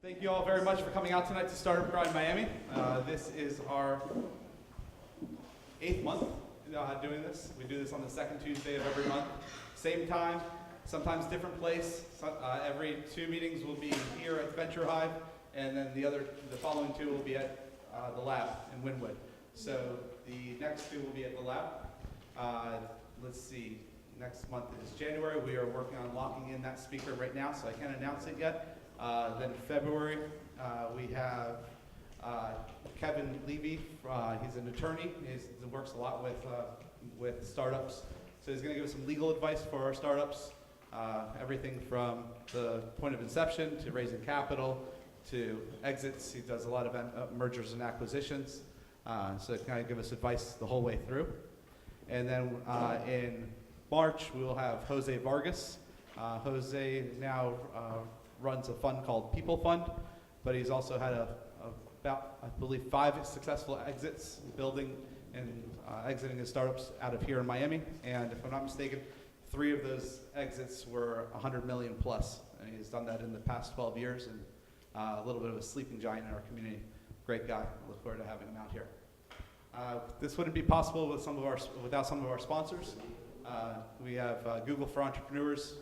Thank you all very much for coming out tonight to Startup Grind Miami. This is our 8th month doing this. We do this on the second Tuesday of every month. Same time, sometimes different place. Every 2 meetings will be here at Venture Hive, and then the following 2 will be at the lab in Wynwood. So the next 2 will be at the lab. Let's see, next month is January. We are working on locking in that speaker right now, so I can't announce it yet. Then February, we have Kevin Levy. He's an attorney. He works a lot with startups. So he's going to give us some legal advice for our startups. Everything from the point of inception to raising capital to exits. He does a lot of mergers and acquisitions. So he kind of give us advice the whole way through. And then in March, we will have Jose Vargas. Jose now runs a fund called People Fund, but he's also had about, I believe, 5 successful exits, building and exiting his startups out of here in Miami. And if I'm not mistaken, 3 of those exits were 100 million plus. And he's done that in the past 12 years, and a little bit of a sleeping giant in our community. Great guy. Look forward to having him out here. This wouldn't be possible without some of our sponsors. We have Google for Entrepreneurs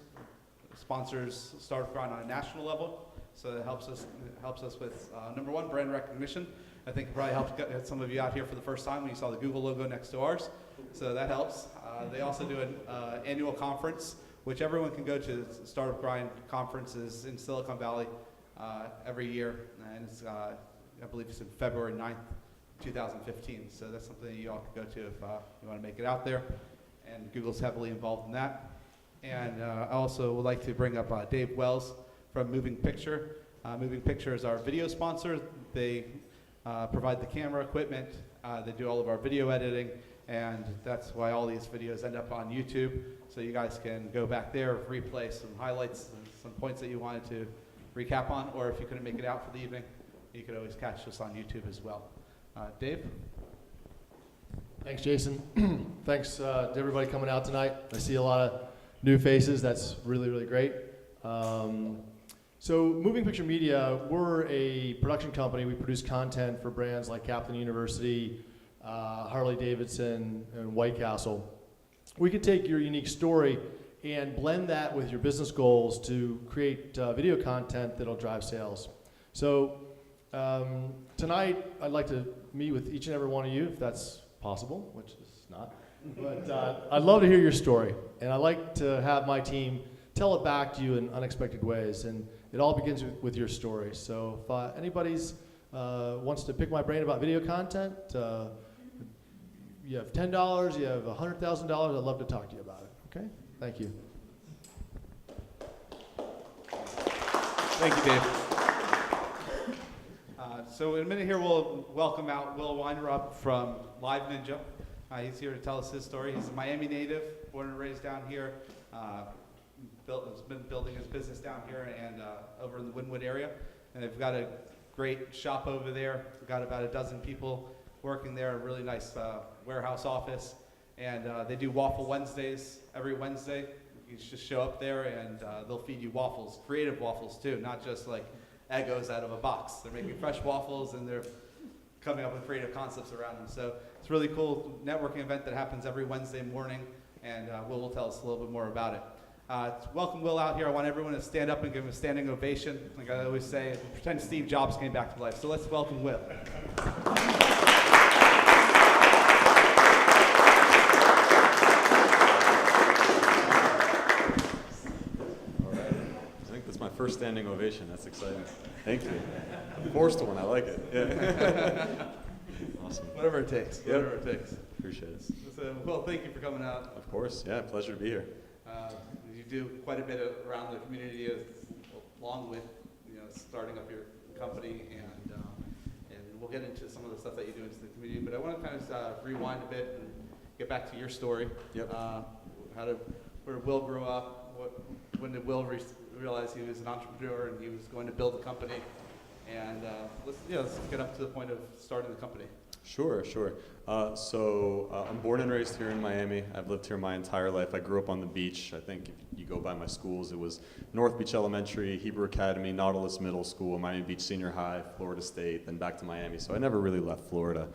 sponsors Startup Grind on a national level, so it helps us with number 1, brand recognition. I think it probably helped get some of you out here for the first time when you saw the Google logo next to ours, so that helps. They also do an annual conference, which everyone can go to. Startup Grind conferences in Silicon Valley every year, and it's, I believe it's in February 9th, 2015. So that's something that you all can go to if you want to make it out there. And Google's heavily involved in that. And I also would like to bring up Dave Wells from Moving Picture. Moving Picture is our video sponsor. They provide the camera equipment. They do all of our video editing, and that's why all these videos end up on YouTube. So you guys can go back there, replay some highlights, and some points that you wanted to recap on, or if you couldn't make it out for the evening, you could always catch us on YouTube as well. Dave? Thanks, Jason. Thanks to everybody coming out tonight. I see a lot of new faces. That's really, really great. So Moving Picture Media, we're a production company. We produce content for brands like Kaplan University, Harley Davidson, and White Castle. We can take your unique story and blend that with your business goals to create video content that'll drive sales. So tonight, I'd like to meet with each and every one of you, if that's possible, which is not. But I'd love to hear your story, and I'd like to have my team tell it back to you in unexpected ways, and it all begins with your story. So if anybody's wants to pick my brain about video content, you have $10, you have $100,000, I'd love to talk to you about it, okay? Thank you. Thank you, Dave. So in a minute here, we'll welcome out Will Weinraub from LiveNinja. He's here to tell us his story. He's a Miami native, born and raised down here. Has been building his business down here and over in the Wynwood area. And they've got a great shop over there. We've got about a dozen people working there, a really nice warehouse office. And they do Waffle Wednesdays every Wednesday. You just show up there and they'll feed you waffles, creative waffles too, not just like Eggos out of a box. They're making fresh waffles and they're coming up with creative concepts around them. So it's a really cool networking event that happens every Wednesday morning, and Will will tell us a little bit more about it. Welcome Will out here. I want everyone to stand up and give him a standing ovation. Like I always say, pretend Steve Jobs came back to life. So let's welcome Will. First standing ovation. That's exciting. Thank you. Forced one. I like it. Yeah. Awesome. Whatever it takes. Yep. Whatever it takes. Appreciate it. So, well, thank you for coming out. Of course. Yeah. Pleasure to be here. You do quite a bit around the community, along with starting up your company, and we'll get into some of the stuff that you do into the community. But I want to kind of rewind a bit and get back to your story. Yep. Where Will grew up. When did Will realize he was an entrepreneur and he was going to build a company? And let's get up to the point of starting the company. Sure, sure. I'm born and raised here in Miami. I've lived here my entire life. I grew up on the beach. I think if you go by my schools, it was North Beach Elementary, Hebrew Academy, Nautilus Middle School, Miami Beach Senior High, Florida State, then back to Miami. So I never really left Florida.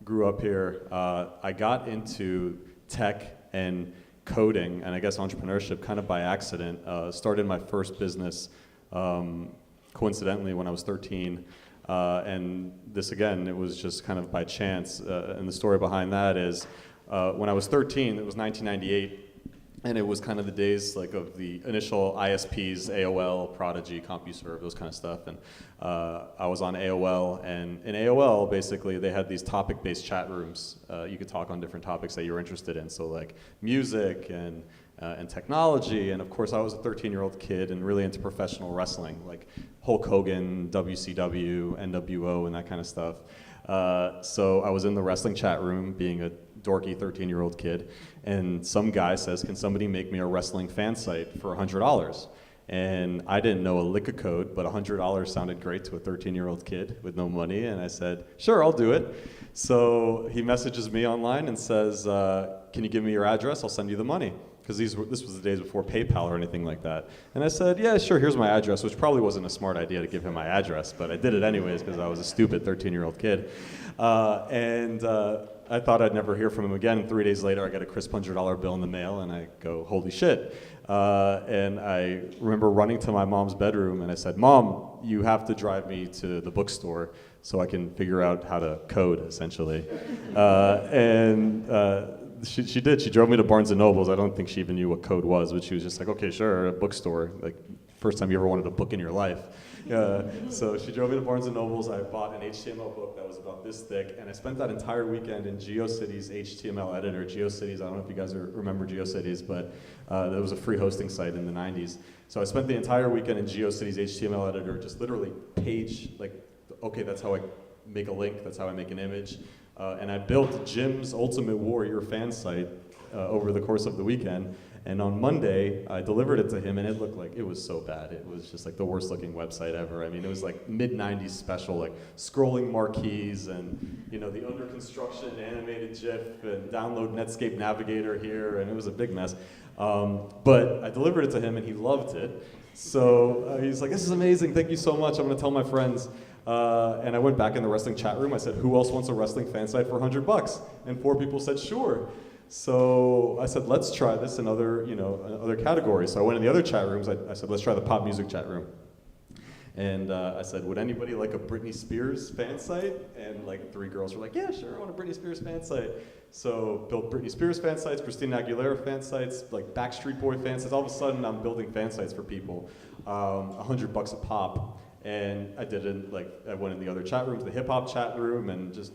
Grew up here. I got into tech and coding and I guess entrepreneurship kind of by accident. Started my first business coincidentally when I was 13. And this again, it was just kind of by chance. And the story behind that is when I was 13, it was 1998. And it was kind of the days like of the initial ISPs, AOL, Prodigy, CompuServe, those kind of stuff. And I was on AOL, and in AOL, basically, they had these topic-based chat rooms. You could talk on different topics that you were interested in, so like music and technology. And of course, I was a 13-year-old kid and really into professional wrestling, like Hulk Hogan, WCW, NWO, and that kind of stuff. So I was in the wrestling chat room, being a dorky 13-year-old kid, and some guy says, can somebody make me a wrestling fan site for $100? And I didn't know a lick of code, but $100 sounded great to a 13-year-old kid with no money, and I said, sure, I'll do it. So he messages me online and says, can you give me your address? I'll send you the money. Because this was the days before PayPal or anything like that. And I said, yeah, sure, here's my address, which probably wasn't a smart idea to give him my address, but I did it anyways because I was a stupid 13-year-old kid. I thought I'd never hear from him again. And 3 days later, I get a crisp $100 bill in the mail, and I go, holy shit. And I remember running to my mom's bedroom, and I said, Mom, you have to drive me to the bookstore so I can figure out how to code, essentially. She did. She drove me to Barnes & Noble's. I don't think she even knew what code was, but she was just like, okay, sure, a bookstore. Like, first time you ever wanted a book in your life. So she drove me to Barnes & Noble's. I bought an HTML book that was about this thick, and I spent that entire weekend in GeoCities HTML editor. GeoCities, I don't know if you guys remember GeoCities, but that was a free hosting site in the 90s. So I spent the entire weekend in GeoCities HTML editor, just literally page, like, okay, that's how I make a link, that's how I make an image. And I built Jim's Ultimate Warrior fan site over the course of the weekend. And on Monday, I delivered it to him, and it looked like, it was so bad. It was just like the worst looking website ever. I mean, it was like mid-90s special, like scrolling marquees and, you know, the under construction animated GIF and download Netscape Navigator here, and it was a big mess. But I delivered it to him, and he loved it. So he's like, this is amazing, thank you so much, I'm gonna tell my friends. And I went back in the wrestling chat room. I said, who else wants a wrestling fan site for $100? And 4 people said, sure. So I said, let's try this in other categories. So I went in the other chat rooms. I said, let's try the pop music chat room. And I said, would anybody like a Britney Spears fan site? And like 3 girls were like, yeah, sure, I want a Britney Spears fan site. So built Britney Spears fan sites, Christina Aguilera fan sites, like Backstreet Boy fan sites. All of a sudden, I'm building fan sites for people, $100 a pop. And I did it, like, I went in the other chat rooms, the hip hop chat room, and just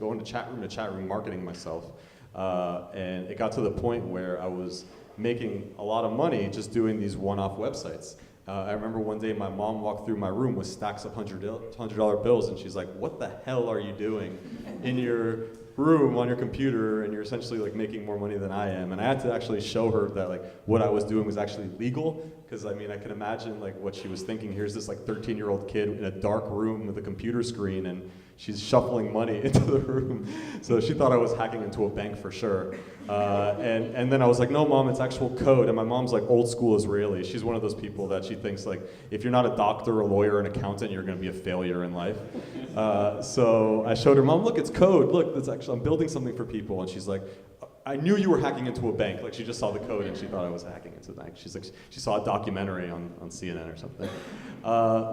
going to chat room, marketing myself. And it got to the point where I was making a lot of money just doing these one-off websites. I remember one day my mom walked through my room with stacks of $100 bills, and she's like, what the hell are you doing in your room on your computer, and you're essentially like making more money than I am? And I had to actually show her that like what I was doing was actually legal, because I mean I can imagine like what she was thinking. Here's this like 13-year-old kid in a dark room with a computer screen, and she's shuffling money into the room. So she thought I was hacking into a bank for sure. And then I was like, no, Mom, it's actual code. And my mom's like old school Israeli. She's one of those people that she thinks like, if you're not a doctor, a lawyer, an accountant, you're gonna be a failure in life. So I showed her, Mom, look, it's code. Look, I'm building something for people. And she's like, I knew you were hacking into a bank. Like she just saw the code and she thought I was hacking into the bank. She's like, she saw a documentary on CNN or something.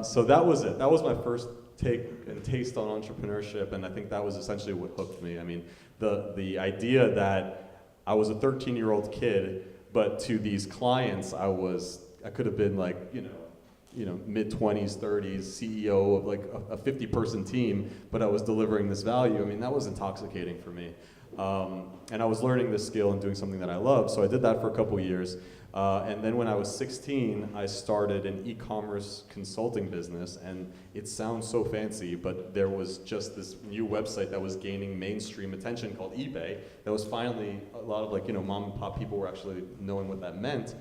So that was it. That was my first take and taste on entrepreneurship, and I think that was essentially what hooked me. I mean, the idea that I was a 13-year-old kid, but to these clients, I could have been like, you know, mid-20s, 30s, CEO of like a 50-person team, but I was delivering this value. I mean, that was intoxicating for me. And I was learning this skill and doing something that I love, so I did that for a couple years. And then when I was 16, I started an e-commerce consulting business, and it sounds so fancy, but there was just this new website that was gaining mainstream attention called eBay that was finally, a lot of like, you know, mom and pop people were actually knowing what that meant.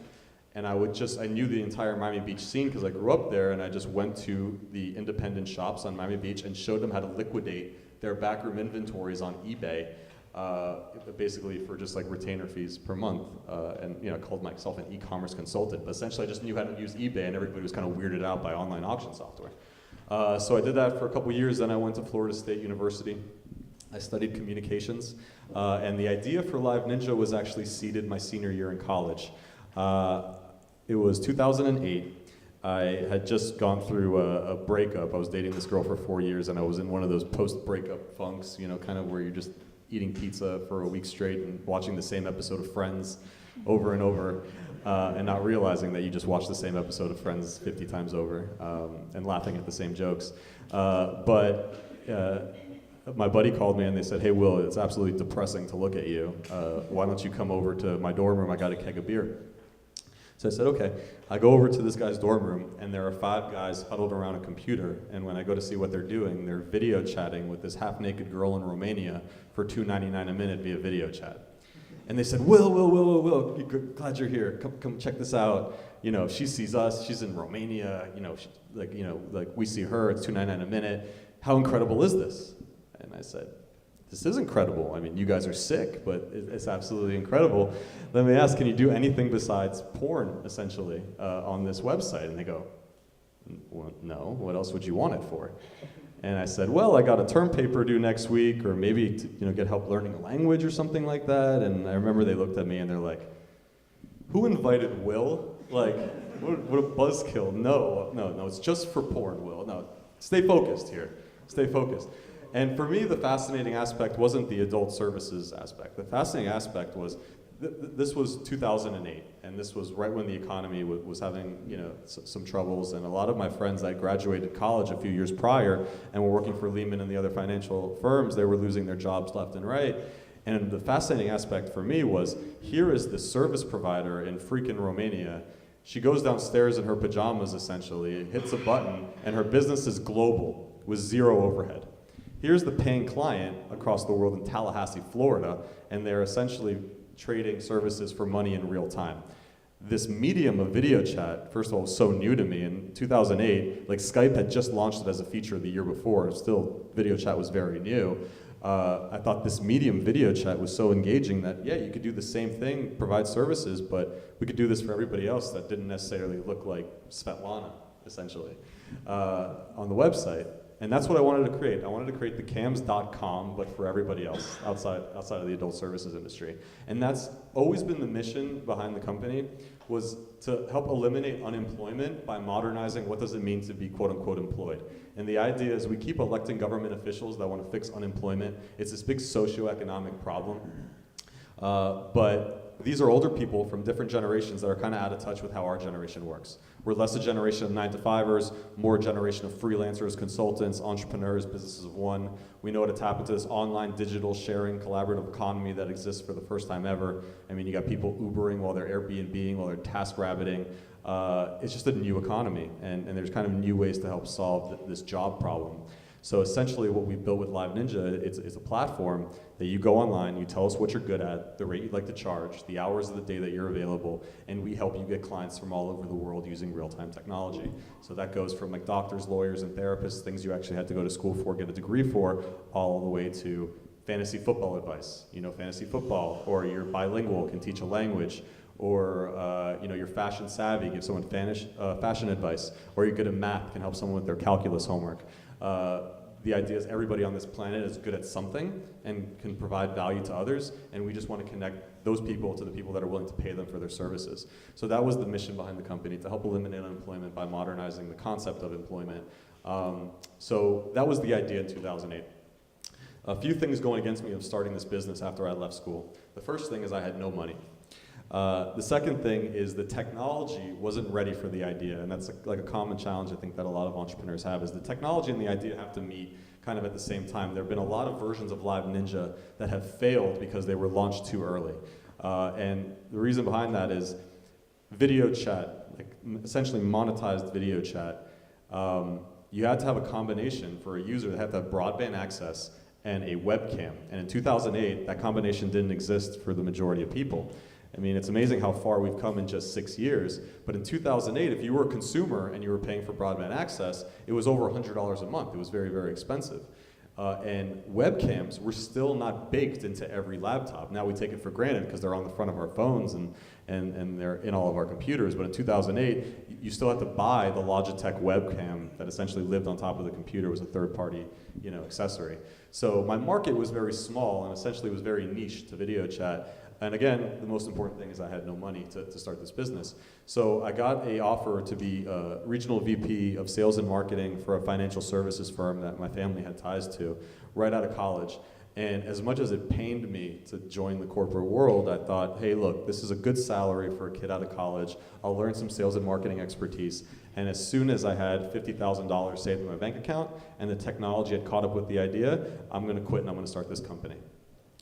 And I knew the entire Miami Beach scene because I grew up there, and I just went to the independent shops on Miami Beach and showed them how to liquidate their backroom inventories on eBay, basically for just like retainer fees per month. And I called myself an e-commerce consultant, but essentially I just knew how to use eBay, and everybody was kind of weirded out by online auction software. So I did that for a couple years, then I went to Florida State University. I studied communications, and the idea for LiveNinja was actually seeded my senior year in college. It was 2008. I had just gone through a breakup. I was dating this girl for 4 years, and I was in one of those post-breakup funks, kind of where you're just eating pizza for a week straight and watching the same episode of Friends over and over, and not realizing that you just watched the same episode of Friends 50 times over, and laughing at the same jokes. My buddy called me and they said, "Hey Will, it's absolutely depressing to look at you. Why don't you come over to my dorm room? I got a keg of beer." So I said, okay. I go over to this guy's dorm room, and there are 5 guys huddled around a computer, and when I go to see what they're doing, they're video chatting with this half-naked girl in Romania for $2.99 a minute via video chat. And they said, Will, glad you're here. Come check this out. If she sees us, she's in Romania, like we see her, it's $2.99 a minute. How incredible is this? And I said, this is incredible. I mean, you guys are sick, but it's absolutely incredible. Let me ask, can you do anything besides porn, essentially, on this website? And they go, well, no, what else would you want it for? And I said, well, I got a term paper due next week, or maybe to get help learning a language or something like that. And I remember they looked at me and they're like, who invited Will? Like, what a buzzkill. No, it's just for porn, Will. No, stay focused here. Stay focused. And for me, the fascinating aspect wasn't the adult services aspect. The fascinating aspect was, this was 2008, and this was right when the economy was having some troubles, and a lot of my friends that graduated college a few years prior and were working for Lehman and the other financial firms, they were losing their jobs left and right. And the fascinating aspect for me was, here is the service provider in freaking Romania. She goes downstairs in her pajamas, essentially, hits a button, and her business is global with 0 overhead. Here's the paying client across the world in Tallahassee, Florida, and they're essentially trading services for money in real time. This medium of video chat, first of all, was so new to me. In 2008, like Skype had just launched it as a feature the year before. Still, video chat was very new. I thought this medium video chat was so engaging that, yeah, you could do the same thing, provide services, but we could do this for everybody else that didn't necessarily look like Svetlana, essentially, on the website. And that's what I wanted to create. I wanted to create the cams.com, but for everybody else outside of the adult services industry. And that's always been the mission behind the company, was to help eliminate unemployment by modernizing what does it mean to be quote unquote employed. And the idea is we keep electing government officials that want to fix unemployment. It's this big socioeconomic problem. But these are older people from different generations that are kind of out of touch with how our generation works. We're less a generation of 9-to-5ers, more a generation of freelancers, consultants, entrepreneurs, businesses of one. We know how to tap into this online, digital, sharing, collaborative economy that exists for the first time ever. I mean, you got people Ubering while they're Airbnb-ing, while they're TaskRabbiting. It's just a new economy, and there's kind of new ways to help solve this job problem. So essentially what we built with LiveNinja, it's a platform that you go online, you tell us what you're good at, the rate you'd like to charge, the hours of the day that you're available, and we help you get clients from all over the world using real-time technology. So that goes from like doctors, lawyers, and therapists, things you actually had to go to school for, get a degree for, all the way to fantasy football advice. You know fantasy football, or you're bilingual, can teach a language, or you're fashion savvy, give someone fashion advice, or you're good at math, can help someone with their calculus homework. The idea is everybody on this planet is good at something and can provide value to others, and we just want to connect those people to the people that are willing to pay them for their services. So that was the mission behind the company, to help eliminate unemployment by modernizing the concept of employment. So that was the idea in 2008. A few things going against me of starting this business after I left school. The first thing is I had no money. The second thing is the technology wasn't ready for the idea, and that's like a common challenge I think that a lot of entrepreneurs have, is the technology and the idea have to meet kind of at the same time. There have been a lot of versions of LiveNinja that have failed because they were launched too early. And the reason behind that is video chat, like essentially monetized video chat. You had to have a combination for a user that had to have broadband access and a webcam. And in 2008, that combination didn't exist for the majority of people. I mean, it's amazing how far we've come in just 6 years, but in 2008, if you were a consumer and you were paying for broadband access, it was over $100 a month. It was very, very expensive. And webcams were still not baked into every laptop. Now we take it for granted because they're on the front of our phones and they're in all of our computers. But in 2008, you still had to buy the Logitech webcam that essentially lived on top of the computer. It was a third-party, accessory. So my market was very small and essentially was very niche to video chat. And again, the most important thing is I had no money to start this business. So I got an offer to be a regional VP of sales and marketing for a financial services firm that my family had ties to right out of college. And as much as it pained me to join the corporate world, I thought, hey, look, this is a good salary for a kid out of college. I'll learn some sales and marketing expertise. And as soon as I had $50,000 saved in my bank account and the technology had caught up with the idea, I'm going to quit and I'm going to start this company.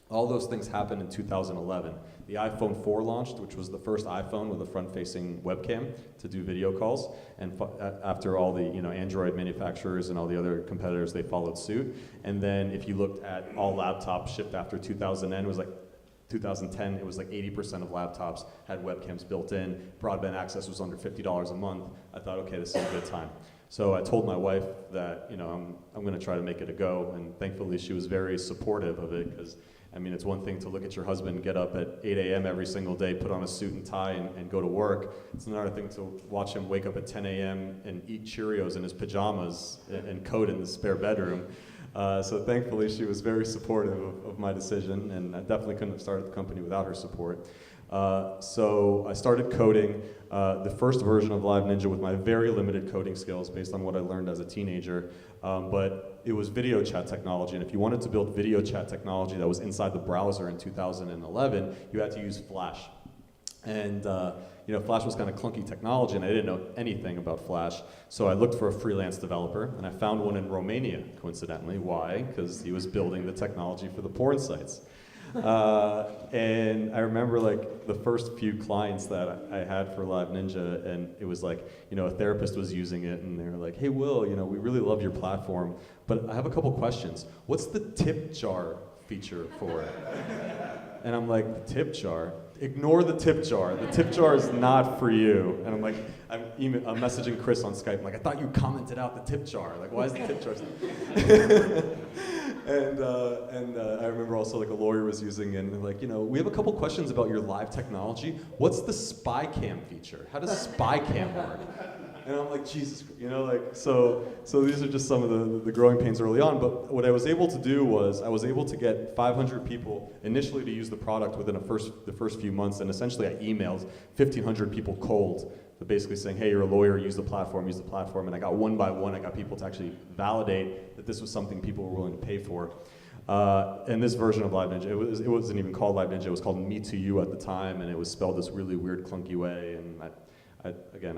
All those things happened in 2011. The iPhone 4 launched, which was the first iPhone with a front-facing webcam to do video calls. And after all the Android manufacturers and all the other competitors, they followed suit. And then if you looked at all laptops shipped after 2010, it was like 80% of laptops had webcams built in. Broadband access was under $50 a month. I thought, okay, this is a good time. So I told my wife that I'm going to try to make it a go, and thankfully she was very supportive of it because it's one thing to look at your husband get up at 8 a.m. every single day, put on a suit and tie and go to work. It's another thing to watch him wake up at 10 a.m. and eat Cheerios in his pajamas and code in the spare bedroom. So thankfully she was very supportive of my decision, and I definitely couldn't have started the company without her support. So I started coding the first version of LiveNinja with my very limited coding skills based on what I learned as a teenager. But it was video chat technology, and if you wanted to build video chat technology that was inside the browser in 2011, you had to use Flash. And Flash was kind of clunky technology, and I didn't know anything about Flash. So I looked for a freelance developer, and I found one in Romania, coincidentally. Why? Because he was building the technology for the porn sites. And I remember the first few clients that I had for LiveNinja, and it was a therapist was using it, and they were like, hey, Will, we really love your platform, but I have a couple questions. What's the tip jar feature for it? And I'm like, the tip jar? Ignore the tip jar. The tip jar is not for you. And I'm messaging Chris on Skype. I'm like, I thought you commented out the tip jar. Why is the tip jar? And I remember also a lawyer was using it, and we have a couple questions about your live technology. What's the spy cam feature? How does spy cam work? And I'm like, Jesus, so these are just some of the growing pains early on. But what I was able to do was I was able to get 500 people initially to use the product within the first few months, and essentially I emailed 1,500 people cold, but basically saying, hey, you're a lawyer, use the platform, and I got one by one, I got people to actually validate that this was something people were willing to pay for. And this version of LiveNinja, it wasn't even called LiveNinja, it was called Me to You at the time, and it was spelled this really weird, clunky way, and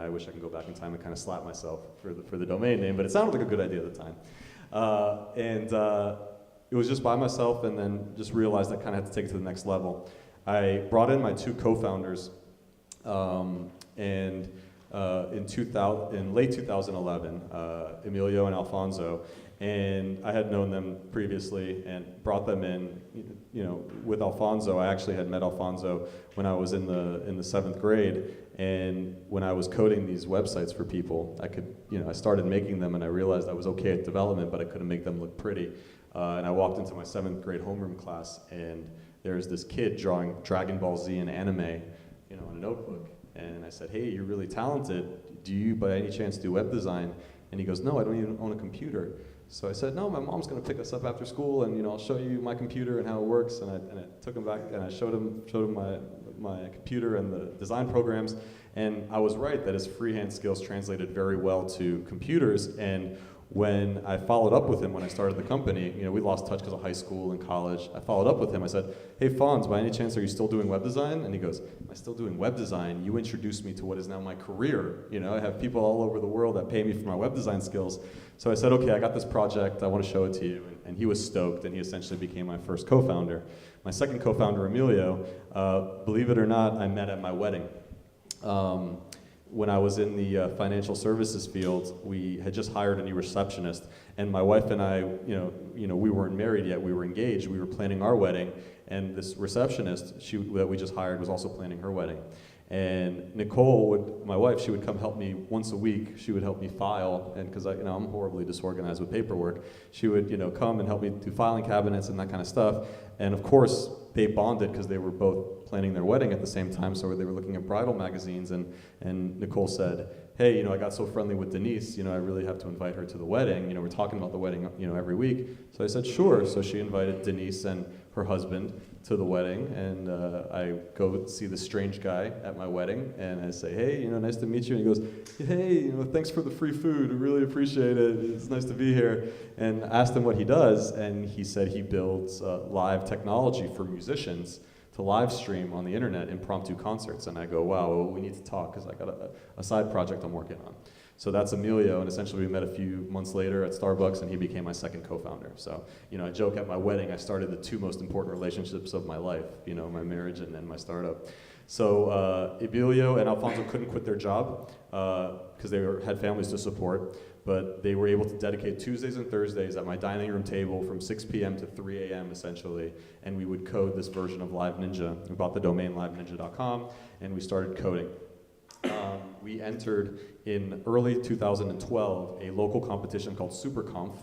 I wish I could go back in time and kind of slap myself for the domain name, but it sounded like a good idea at the time. It was just by myself, and then just realized I kind of had to take it to the next level. I brought in my two co-founders, in late 2011, Emilio and Alfonso, and I had known them previously and brought them in. With Alfonso, I actually had met Alfonso when I was in the 7th grade, and when I was coding these websites for people, I started making them, and I realized I was okay at development, but I couldn't make them look pretty. And I walked into my 7th grade homeroom class, and there's this kid drawing Dragon Ball Z and anime, on a notebook. And I said, hey, you're really talented. Do you, by any chance, do web design? And he goes, no, I don't even own a computer. So I said, no, my mom's going to pick us up after school, and I'll show you my computer and how it works. And I took him back, and I showed him my computer and the design programs. And I was right that his freehand skills translated very well to computers. And when I followed up with him when I started the company, we lost touch because of high school and college. I followed up with him. I said, hey, Fonz, by any chance, are you still doing web design? And he goes, am I still doing web design? You introduced me to what is now my career. I have people all over the world that pay me for my web design skills. So I said, okay, I got this project. I want to show it to you. And he was stoked, and he essentially became my first co-founder. My second co-founder, Emilio, believe it or not, I met at my wedding. When I was in the financial services field, we had just hired a new receptionist, and my wife and I, we weren't married yet, we were engaged, we were planning our wedding, and this receptionist that we just hired was also planning her wedding. And Nicole would, my wife, she would come help me once a week. She would help me file, and because I'm horribly disorganized with paperwork, she would come and help me do filing cabinets and that kind of stuff. And of course, they bonded because they were both planning their wedding at the same time, so they were looking at bridal magazines, and Nicole said, hey, I got so friendly with Denise, I really have to invite her to the wedding. We're talking about the wedding, every week. So I said, sure. So she invited Denise and her husband to the wedding, and I go see the strange guy at my wedding, and I say, hey, nice to meet you. And he goes, hey, thanks for the free food. I really appreciate it. It's nice to be here. And I asked him what he does, and he said he builds live technology for musicians to live stream on the internet impromptu concerts. And I go, wow, well, we need to talk because I got a side project I'm working on. So that's Emilio, and essentially we met a few months later at Starbucks, and he became my second co-founder. So, I joke at my wedding, I started the two most important relationships of my life, my marriage and then my startup. So Emilio and Alfonso couldn't quit their job because they had families to support, but they were able to dedicate Tuesdays and Thursdays at my dining room table from 6 p.m. to 3 a.m. essentially, and we would code this version of LiveNinja. We bought the domain liveninja.com, and we started coding. We entered in early 2012 a local competition called SuperConf.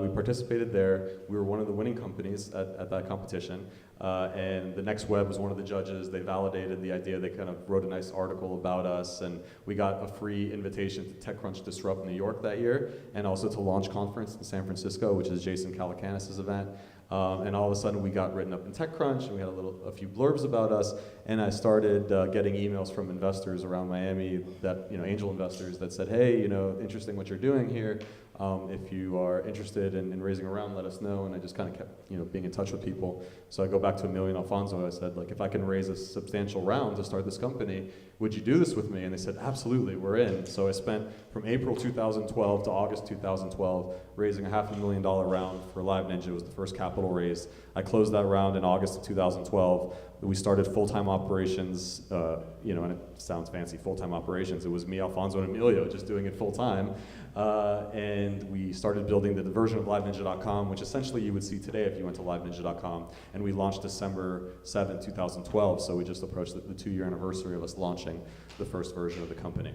We participated there. We were one of the winning companies at that competition. And the Next Web was one of the judges. They validated the idea. They kind of wrote a nice article about us, and we got a free invitation to TechCrunch Disrupt New York that year, and also to Launch Conference in San Francisco, which is Jason Calacanis' event. And all of a sudden we got written up in TechCrunch, and we had a few blurbs about us, and I started getting emails from investors around Miami, that angel investors that said, hey, interesting what you're doing here. If you are interested in raising a round, let us know. And I just kind of kept being in touch with people. So I go back to Emilio and Alfonso, and I said, if I can raise a substantial round to start this company, would you do this with me? And they said, absolutely, we're in. So I spent from April 2012 to August 2012 raising a $500,000 round for LiveNinja. It was the first capital raise. I closed that round in August of 2012. We started full-time operations, and it sounds fancy, full-time operations. It was me, Alfonso, and Emilio just doing it full-time. And we started building the version of LiveNinja.com, which essentially you would see today if you went to LiveNinja.com. And we launched December 7, 2012, so we just approached the 2-year anniversary of us launching the first version of the company.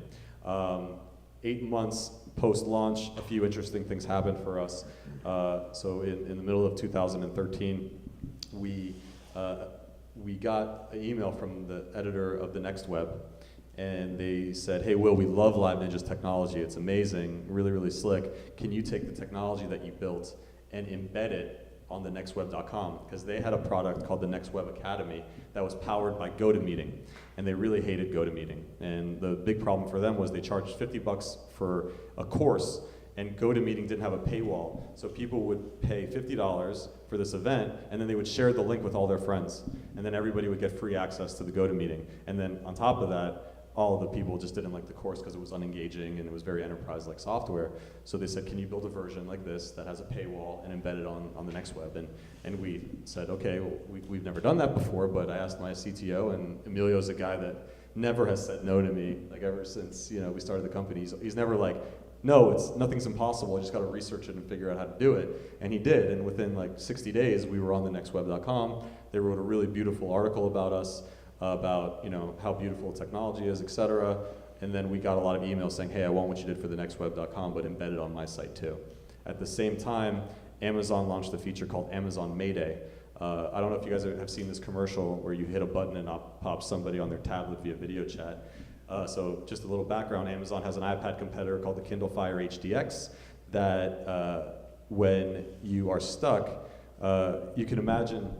8 months post-launch, a few interesting things happened for us. So in the middle of 2013, we got an email from the editor of the Next Web, and they said, hey, Will, we love LiveNinja's technology. It's amazing, really, really slick. Can you take the technology that you built and embed it on the nextweb.com? Because they had a product called the Next Web Academy that was powered by GoToMeeting, and they really hated GoToMeeting. And the big problem for them was they charged $50 for a course, and GoToMeeting didn't have a paywall. So people would pay $50 for this event, and then they would share the link with all their friends. And then everybody would get free access to the GoToMeeting. And then on top of that, all of the people just didn't like the course because it was unengaging and it was very enterprise-like software. So they said, can you build a version like this that has a paywall and embed it on the Next Web? And we said, okay, well, we've never done that before, but I asked my CTO, and Emilio's a guy that never has said no to me, ever since we started the company. He's never like, no, nothing's impossible, I just gotta research it and figure out how to do it. And he did, and within 60 days, we were on the nextweb.com. They wrote a really beautiful article about us, about how beautiful technology is, etc. And then we got a lot of emails saying, hey, I want what you did for the nextweb.com, but embed it on my site too. At the same time, Amazon launched a feature called Amazon Mayday. I don't know if you guys have seen this commercial where you hit a button and it pops somebody on their tablet via video chat. So just a little background, Amazon has an iPad competitor called the Kindle Fire HDX that when you are stuck, you can imagine,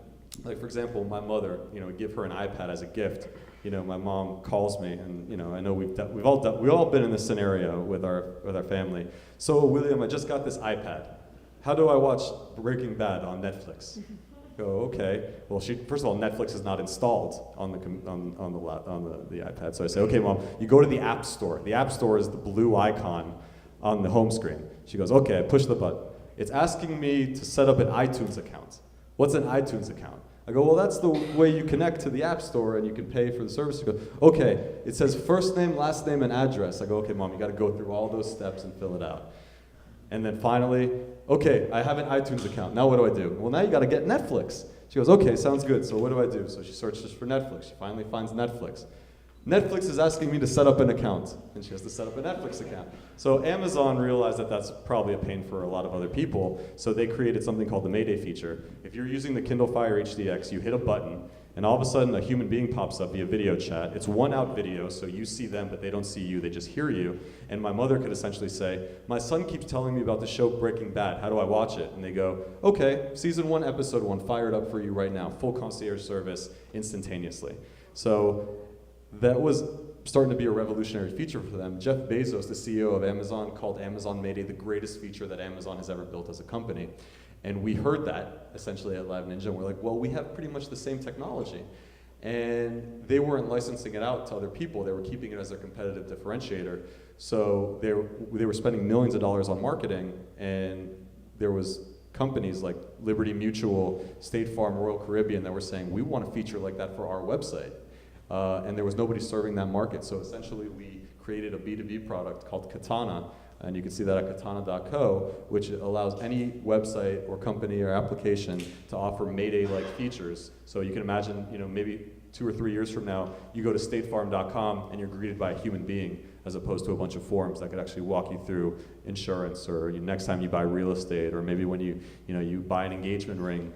for example, my mother, give her an iPad as a gift. My mom calls me, and I know we've all been in this scenario with our family. So William, I just got this iPad. How do I watch Breaking Bad on Netflix? Go, okay. Well, first of all, Netflix is not installed on the iPad. So I say, okay, Mom, you go to the App Store. The App Store is the blue icon on the home screen. She goes, okay. I push the button. It's asking me to set up an iTunes account. What's an iTunes account? I go, well, that's the way you connect to the App Store and you can pay for the service. She goes, okay. It says first name, last name, and address. I go, okay, Mom, you got to go through all those steps and fill it out. And then finally, okay, I have an iTunes account. Now what do I do? Well, now you got to get Netflix. She goes, okay, sounds good. So what do I do? So she searches for Netflix. She finally finds Netflix. Netflix is asking me to set up an account, and she has to set up a Netflix account. So Amazon realized that that's probably a pain for a lot of other people, so they created something called the Mayday feature. If you're using the Kindle Fire HDX, you hit a button, and all of a sudden a human being pops up via video chat. It's one out video, so you see them, but they don't see you, they just hear you. And my mother could essentially say, my son keeps telling me about the show Breaking Bad, how do I watch it? And they go, okay, season 1, episode 1, fired up for you right now, full concierge service instantaneously. So that was starting to be a revolutionary feature for them. Jeff Bezos, the CEO of Amazon, called Amazon Mayday the greatest feature that Amazon has ever built as a company. And we heard that essentially at LiveNinja, and we're like, well, we have pretty much the same technology. And they weren't licensing it out to other people, they were keeping it as their competitive differentiator. So they were spending millions of dollars on marketing, and there was companies like Liberty Mutual, State Farm, Royal Caribbean that were saying, we want a feature like that for our website. And there was nobody serving that market, so essentially we created a B2B product called Katana, and you can see that at katana.co, which allows any website or company or application to offer Mayday-like features. So you can imagine, maybe 2 or 3 years from now, you go to statefarm.com and you're greeted by a human being, as opposed to a bunch of forms that could actually walk you through insurance, or next time you buy real estate, or maybe when you buy an engagement ring,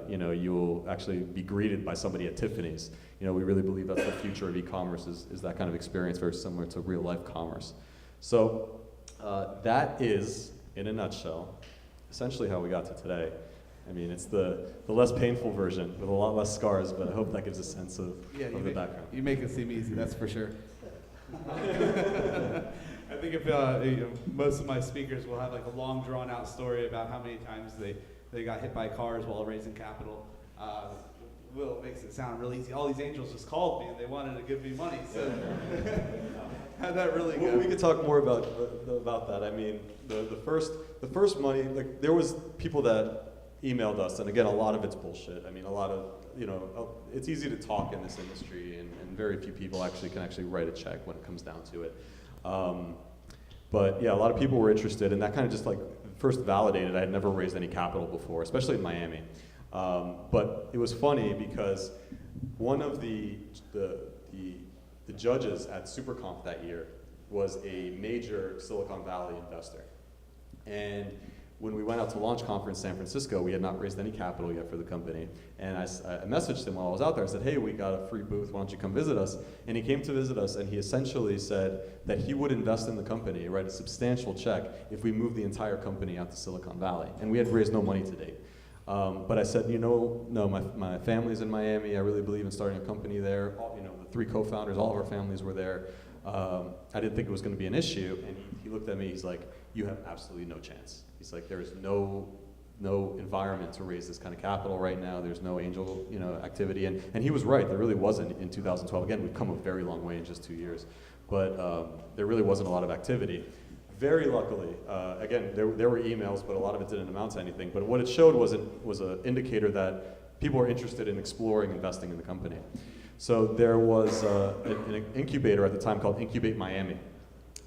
you'll actually be greeted by somebody at Tiffany's. We really believe that's the future of e-commerce, is that kind of experience, very similar to real-life commerce. So that is, in a nutshell, essentially how we got to today. I mean, it's the less painful version with a lot less scars, but I hope that gives a sense of the background. You make it seem easy, that's for sure. I think if most of my speakers will have like a long drawn out story about how many times they got hit by cars while raising capital. Will makes it sound really easy. All these angels just called me and they wanted to give me money. So how'd that really go? Well, we could talk more about that. I mean, the first money, like there was people that emailed us, and again, a lot of it's bullshit. I mean, a lot of it's easy to talk in this industry, and very few people can write a check when it comes down to it. But yeah, a lot of people were interested, and that kind of just like first validated I had never raised any capital before, especially in Miami. But it was funny because one of the judges at SuperConf that year was a major Silicon Valley investor. And when we went out to launch conference in San Francisco, we had not raised any capital yet for the company. And I messaged him while I was out there. I said, hey, we got a free booth, why don't you come visit us? And he came to visit us, and he essentially said that he would invest in the company, write a substantial check, if we moved the entire company out to Silicon Valley. And we had raised no money to date. But I said, no, my family's in Miami. I really believe in starting a company there. The 3 co-founders, all of our families were there. I didn't think it was going to be an issue. And he looked at me, he's like, you have absolutely no chance. He's like, there is no environment to raise this kind of capital right now. There's no angel activity. And he was right, there really wasn't in 2012. Again, we've come a very long way in just 2 years. But there really wasn't a lot of activity. Very luckily, again, there were emails, but a lot of it didn't amount to anything. But what it showed was an indicator that people are interested in exploring investing in the company. So there was an incubator at the time called Incubate Miami.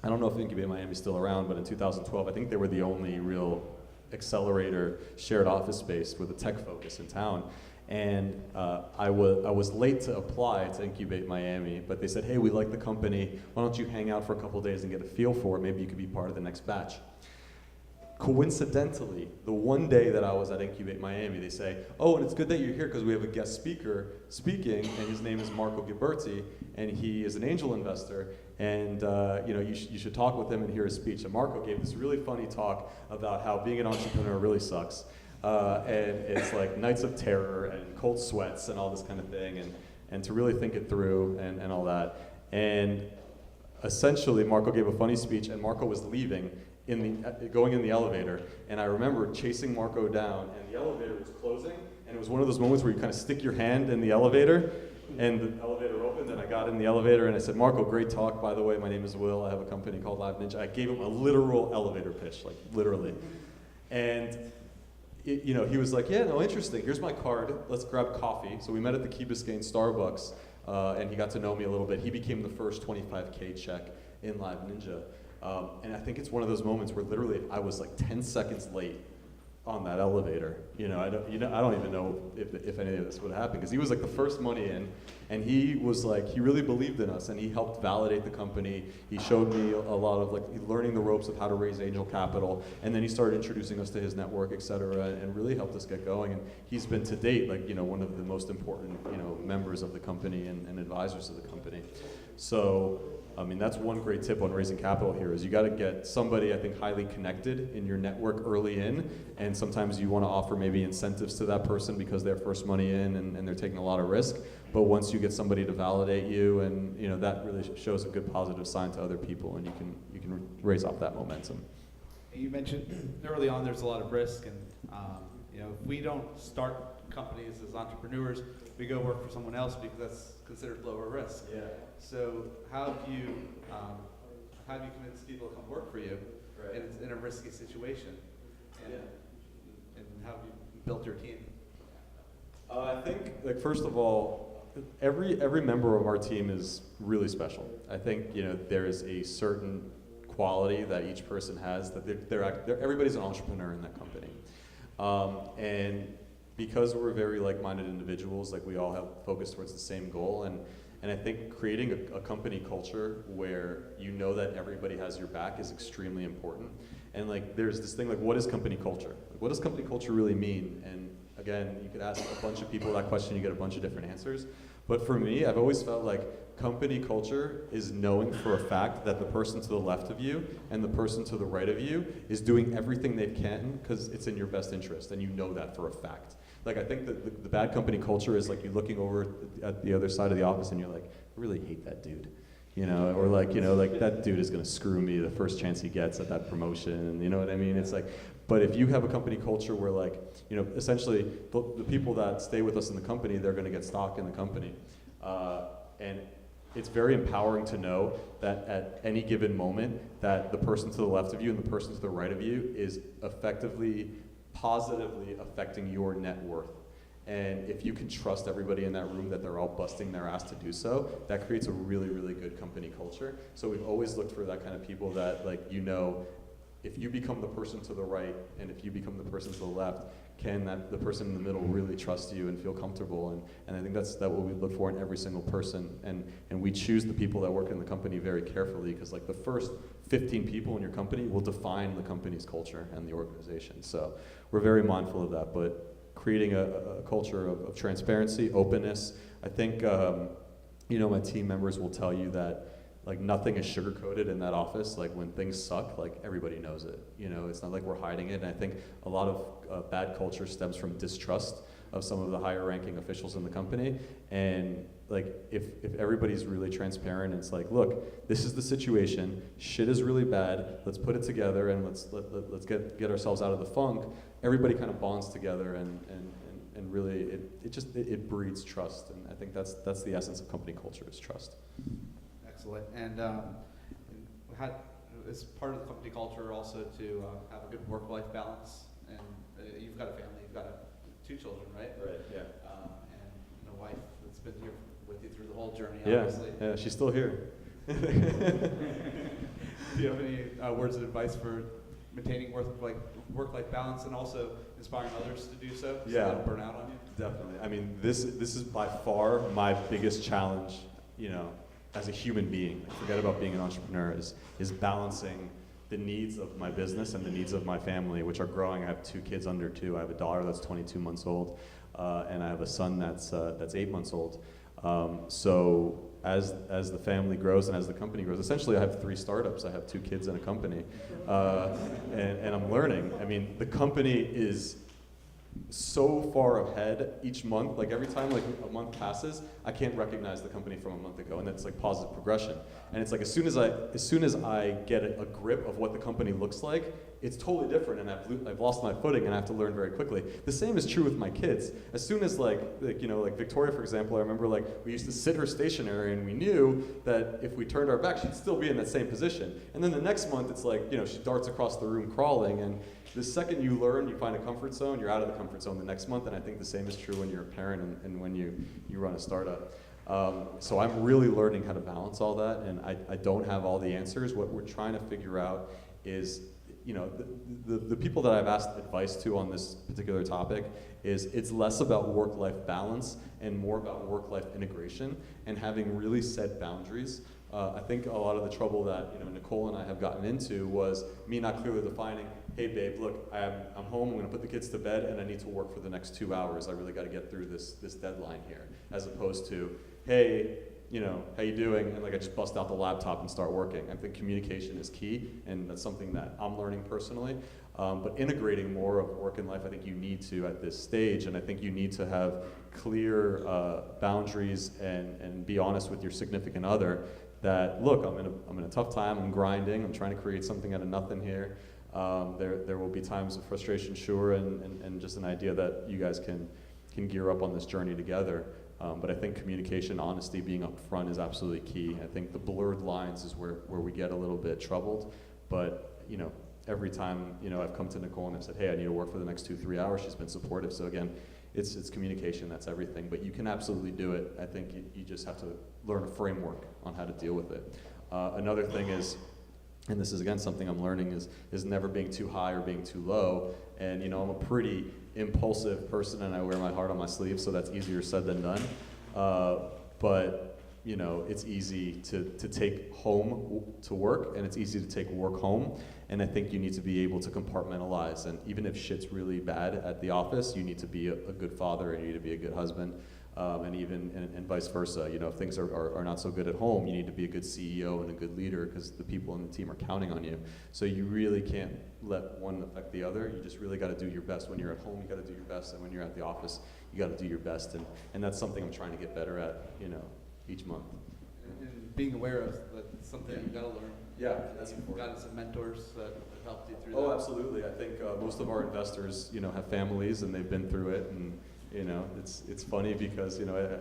I don't know if Incubate Miami is still around, but in 2012, I think they were the only real accelerator shared office space with a tech focus in town. And I was late to apply to Incubate Miami, but they said, hey, we like the company. Why don't you hang out for a couple days and get a feel for it? Maybe you could be part of the next batch. Coincidentally, the one day that I was at Incubate Miami, they say, oh, and it's good that you're here because we have a guest speaker speaking, and his name is Marco Giberti, and he is an angel investor, and you should talk with him and hear his speech. And Marco gave this really funny talk about how being an entrepreneur really sucks. And it's like nights of terror and cold sweats and all this kind of thing, and to really think it through and all that. And essentially, Marco gave a funny speech, and Marco was leaving, going in the elevator, and I remember chasing Marco down, and the elevator was closing, and it was one of those moments where you kind of stick your hand in the elevator, and the elevator opened, and I got in the elevator, and I said, Marco, great talk, by the way, my name is Will, I have a company called LiveNinja. I gave him a literal elevator pitch, like literally. And he was like, yeah, no, interesting. Here's my card. Let's grab coffee. So we met at the Key Biscayne Starbucks, and he got to know me a little bit. He became the first $25K check in LiveNinja. And I think it's one of those moments where literally I was like 10 seconds late on that elevator. I don't even know if any of this would happen, because he was like the first money in, and he was like, he really believed in us, and he helped validate the company. He showed me a lot of like learning the ropes of how to raise angel capital, and then he started introducing us to his network, et cetera, and really helped us get going. And he's been to date like one of the most important members of the company and advisors of the company. So I mean, that's one great tip on raising capital here, is you got to get somebody, I think, highly connected in your network early in, and sometimes you want to offer maybe incentives to that person because they're first money in and they're taking a lot of risk. But once you get somebody to validate you, and that really shows a good positive sign to other people, and you can raise off that momentum. You mentioned early on there's a lot of risk, and if we don't start companies as entrepreneurs, we go work for someone else because that's considered lower risk. Yeah. So how have you convinced people to come work for you in a risky situation? And how have you built your team? I think, like, first of all, every member of our team is really special. I think there is a certain quality that each person has, that everybody's an entrepreneur in that company, and because we're very like-minded individuals, like we all have focus towards the same goal, and I think creating a company culture where that everybody has your back is extremely important. And like there's this thing like, what is company culture? Like, what does company culture really mean? And again, you could ask a bunch of people that question, you get a bunch of different answers. But for me, I've always felt like company culture is knowing for a fact that the person to the left of you and the person to the right of you is doing everything they can because it's in your best interest, and you know that for a fact. Like, I think that the bad company culture is like you looking over at the other side of the office and you're like, I really hate that dude, or like, like that dude is gonna screw me the first chance he gets at that promotion, you know what I mean? It's like, but if you have a company culture where like, essentially the people that stay with us in the company, they're gonna get stock in the company. And it's very empowering to know that at any given moment that the person to the left of you and the person to the right of you is effectively positively affecting your net worth. And if you can trust everybody in that room that they're all busting their ass to do so, that creates a really, really good company culture. So we've always looked for that kind of people that, like, if you become the person to the right and if you become the person to the left, can the person in the middle really trust you and feel comfortable? And I think that's what we look for in every single person. And we choose the people that work in the company very carefully, because like the first 15 people in your company will define the company's culture and the organization. So we're very mindful of that, but creating a culture of transparency, openness. I think, my team members will tell you that like nothing is sugar-coated in that office. Like when things suck, like everybody knows it. It's not like we're hiding it. And I think a lot of bad culture stems from distrust of some of the higher ranking officials in the company. And like if everybody's really transparent, it's like, look, this is the situation. Shit is really bad. Let's put it together and let's get ourselves out of the funk. Everybody kind of bonds together and really it breeds trust. And I think that's the essence of company culture, is trust. Excellent. And as part of the company culture also to have a good work-life balance. And you've got a family, you've got 2 children, right? Right, yeah. And a wife that's been here with you through the whole journey, obviously. Yeah, she's still here. Do you have any words of advice for maintaining work-life balance and also inspiring others to do so they don't burn out on you? Definitely. I mean, this is by far my biggest challenge, as a human being. Forget about being an entrepreneur, is balancing the needs of my business and the needs of my family, which are growing. I have 2 kids under 2. I have a daughter that's 22 months old, and I have a son that's 8 months old. So as the family grows and as the company grows, essentially I have 3 startups. I have 2 kids and a company, and I'm learning. I mean, the company is so far ahead each month. Like every time like a month passes, I can't recognize the company from a month ago, and it's like positive progression. And it's like as soon as I get a grip of what the company looks like, it's totally different, and I've lost my footing, and I have to learn very quickly. The same is true with my kids. As soon as like Victoria, for example, I remember like we used to sit her stationary, and we knew that if we turned our back, she'd still be in that same position. And then the next month, it's like she darts across the room crawling, and the second you learn, you find a comfort zone, you're out of the comfort zone the next month. And I think the same is true when you're a parent and when you run a startup. So I'm really learning how to balance all that, and I don't have all the answers. What we're trying to figure out is, you know, the people that I've asked advice to on this particular topic is it's less about work-life balance and more about work-life integration and having really set boundaries. I think a lot of the trouble that, you know, Nicole and I have gotten into was me not clearly defining, hey babe, look, I'm home, I'm gonna put the kids to bed and I need to work for the next 2 hours. I really gotta get through this deadline here. As opposed to, hey, you know, how you doing? And like I just bust out the laptop and start working. I think communication is key, and that's something that I'm learning personally. But integrating more of work and life, I think you need to at this stage, and I think you need to have clear boundaries and be honest with your significant other that, look, I'm in a tough time, I'm grinding, I'm trying to create something out of nothing here. There will be times of frustration, sure, and just an idea that you guys can gear up on this journey together. But I think communication, honesty, being upfront is absolutely key. I think the blurred lines is where we get a little bit troubled. But, you know, every time, you know, I've come to Nicole and I've said, hey, I need to work for the next 2-3 hours, she's been supportive. So again, it's communication, that's everything. But you can absolutely do it. I think you just have to learn a framework on how to deal with it. Another thing is, and this is again something I'm learning, is never being too high or being too low. And you know, I'm a pretty impulsive person and I wear my heart on my sleeve, so that's easier said than done. But you know, it's easy to take home to work, and it's easy to take work home. And I think you need to be able to compartmentalize. And even if shit's really bad at the office, you need to be a good father, and you need to be a good husband. And vice versa. You know, if things are not so good at home, you need to be a good CEO and a good leader because the people in the team are counting on you. So you really can't let one affect the other. You just really got to do your best. When you're at home, you got to do your best, and when you're at the office, you got to do your best. And that's something I'm trying to get better at, you know, each month. And being aware of that's something you've got to learn. Yeah, that's important. You've got some mentors that helped you through that. Oh, absolutely. I think most of our investors, you know, have families and they've been through it. And you know, it's funny because, you know,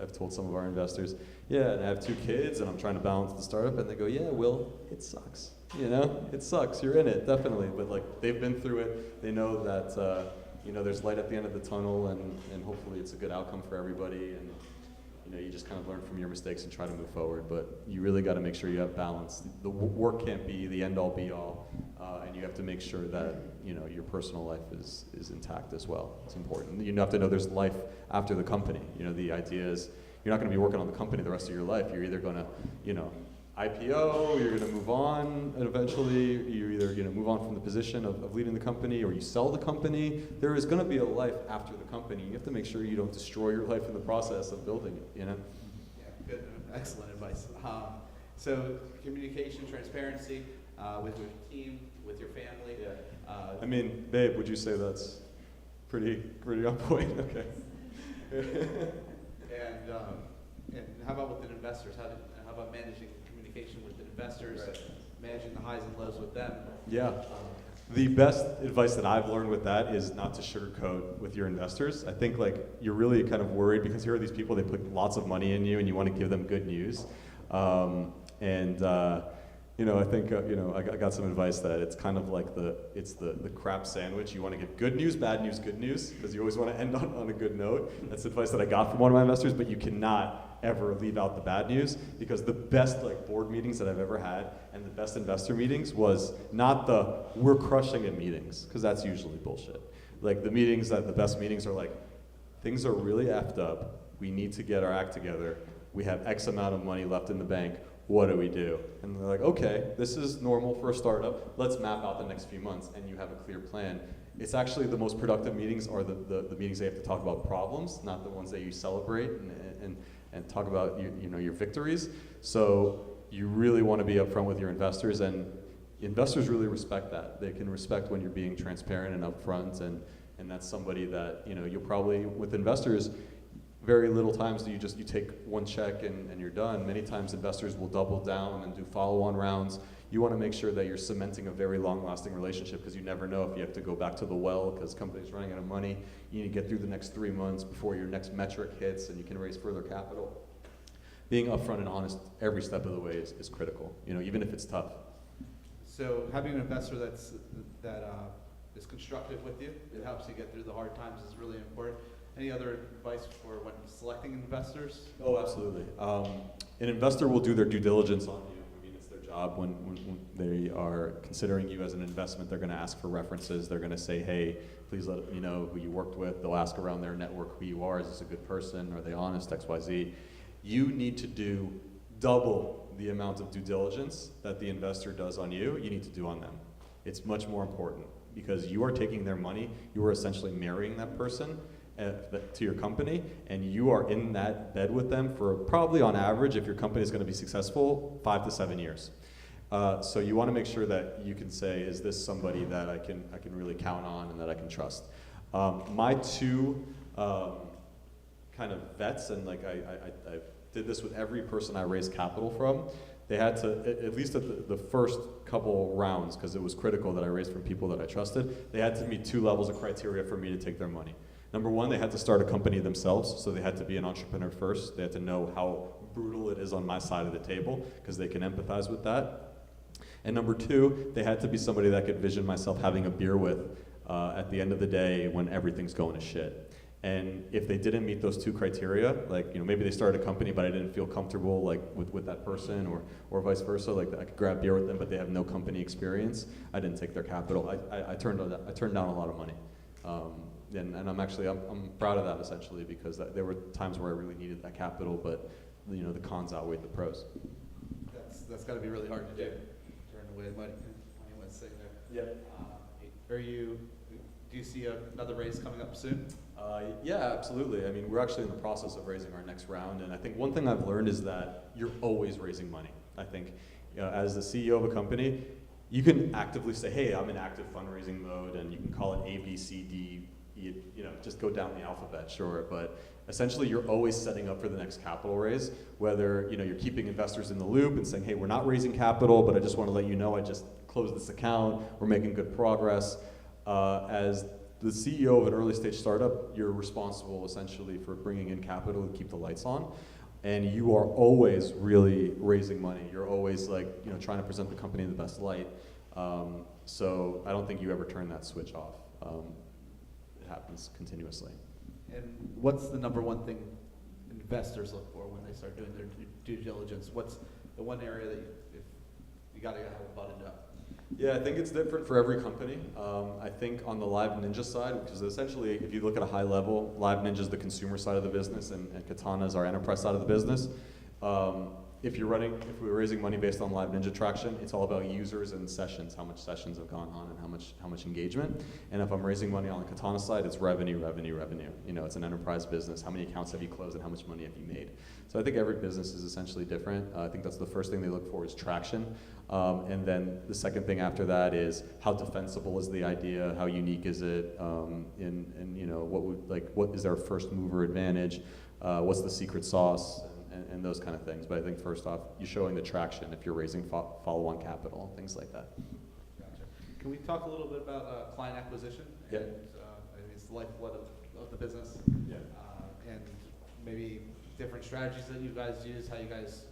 I've told some of our investors, yeah, and I have 2 kids and I'm trying to balance the startup, and they go, yeah, Will, it sucks. You know, it sucks. You're in it, definitely. But like, they've been through it. They know that, you know, there's light at the end of the tunnel, and hopefully it's a good outcome for everybody. And you know, you just kind of learn from your mistakes and try to move forward. But you really got to make sure you have balance. The work can't be the end-all, be-all, and you have to make sure that, you know, your personal life is intact as well. It's important. You have to know there's life after the company. You know, the idea is you're not going to be working on the company the rest of your life. You're either going to, you know, IPO, you're going to move on, and eventually you're either going to move on from the position of leading the company, or you sell the company. There is going to be a life after the company. You have to make sure you don't destroy your life in the process of building it, you know? Yeah, good, excellent advice. So communication, transparency with your team, with your family. Yeah. I mean, babe, would you say that's pretty on point? Okay. And how about with the investors? How about managing communication with the investors, right, managing the highs and lows with them? Yeah. The best advice that I've learned with that is not to sugarcoat with your investors. I think like you're really kind of worried because here are these people, they put lots of money in you and you want to give them good news. You know, I think, you know, I got some advice that it's kind of like the crap sandwich. You want to give good news, good news, because you always want to end on a good note. That's advice that I got from one of my investors, but you cannot ever leave out the bad news, because the best like board meetings that I've ever had and the best investor meetings was not the we're crushing it meetings, because that's usually bullshit. Like the best meetings are like, things are really effed up, we need to get our act together, we have X amount of money left in the bank, what do we do? And they're like, okay, this is normal for a startup, let's map out the next few months, and you have a clear plan. It's actually the most productive meetings are the meetings they have to talk about problems, not the ones that you celebrate and talk about your victories. So you really want to be upfront with your investors, and investors really respect that. They can respect when you're being transparent and upfront, and that's somebody that, you know, you'll probably, with investors, very little times do you take one check and you're done. Many times investors will double down and do follow-on rounds. You want to make sure that you're cementing a very long-lasting relationship, because you never know if you have to go back to the well because the company's running out of money. You need to get through the next 3 months before your next metric hits and you can raise further capital. Being upfront and honest every step of the way is critical, you know, even if it's tough. So having an investor that is constructive with you, it helps you get through the hard times, is really important. Any other advice for when selecting investors? Oh, absolutely. An investor will do their due diligence on you. I mean, it's their job. job. When they are considering you as an investment, they're going to ask for references. They're going to say, hey, please let me know who you worked with. They'll ask around their network who you are. Is this a good person? Are they honest? X, Y, Z. You need to do double the amount of due diligence that the investor does on you. You need to do on them. It's much more important because you are taking their money. You are essentially marrying that person to your company, and you are in that bed with them for probably on average, if your company is going to be successful, 5 to 7 years. So you want to make sure that you can say, is this somebody that I can really count on and that I can trust? My two kind of vets, and like I did this with every person I raised capital from. They had to, at least at the first couple rounds, because it was critical that I raised from people that I trusted, they had to meet 2 levels of criteria for me to take their money. Number one, they had to start a company themselves, so they had to be an entrepreneur first. They had to know how brutal it is on my side of the table, because they can empathize with that. And number two, they had to be somebody that could vision myself having a beer with at the end of the day when everything's going to shit. And if they didn't meet those 2 criteria, like, you know, maybe they started a company but I didn't feel comfortable like with that person, or vice versa, like I could grab beer with them but they have no company experience, I didn't take their capital. I turned down a lot of money. And I'm proud of that essentially, because there were times where I really needed that capital, but you know, the cons outweighed the pros. That's got to be really hard to do. Turn away money. Let's say there. Yeah. Do you see another raise coming up soon? Yeah, absolutely. I mean, we're actually in the process of raising our next round, and I think one thing I've learned is that you're always raising money. I think, you know, as the CEO of a company, you can actively say, hey, I'm in active fundraising mode, and you can call it A, B, C, D, E, you know, just go down the alphabet, sure, but essentially you're always setting up for the next capital raise, whether, you know, you're keeping investors in the loop and saying, hey, we're not raising capital, but I just want to let you know I just closed this account, we're making good progress. As the CEO of an early stage startup, you're responsible essentially for bringing in capital to keep the lights on. And you are always really raising money. You're always like, you know, trying to present the company in the best light. So I don't think you ever turn that switch off. It happens continuously. And what's the number one thing investors look for when they start doing their due diligence? What's the one area that you got to have it buttoned up? Yeah, I think it's different for every company. I think on the LiveNinja side, because essentially, if you look at a high level, LiveNinja is the consumer side of the business, and Katana is our enterprise side of the business. If we're raising money based on LiveNinja traction, it's all about users and sessions, how much sessions have gone on, and how much engagement. And if I'm raising money on the Katana side, it's revenue. You know, it's an enterprise business. How many accounts have you closed, and how much money have you made? So I think every business is essentially different. I think that's the first thing they look for is traction. And then the second thing after that is how defensible is the idea, how unique is it, and you know, what is our first mover advantage, what's the secret sauce, and those kind of things. But I think first off, you're showing the traction if you're raising follow-on capital, things like that. Gotcha. Can we talk a little bit about client acquisition? Yeah. And, I mean, it's the lifeblood of the business. Yeah. And maybe different strategies that you guys use, how you guys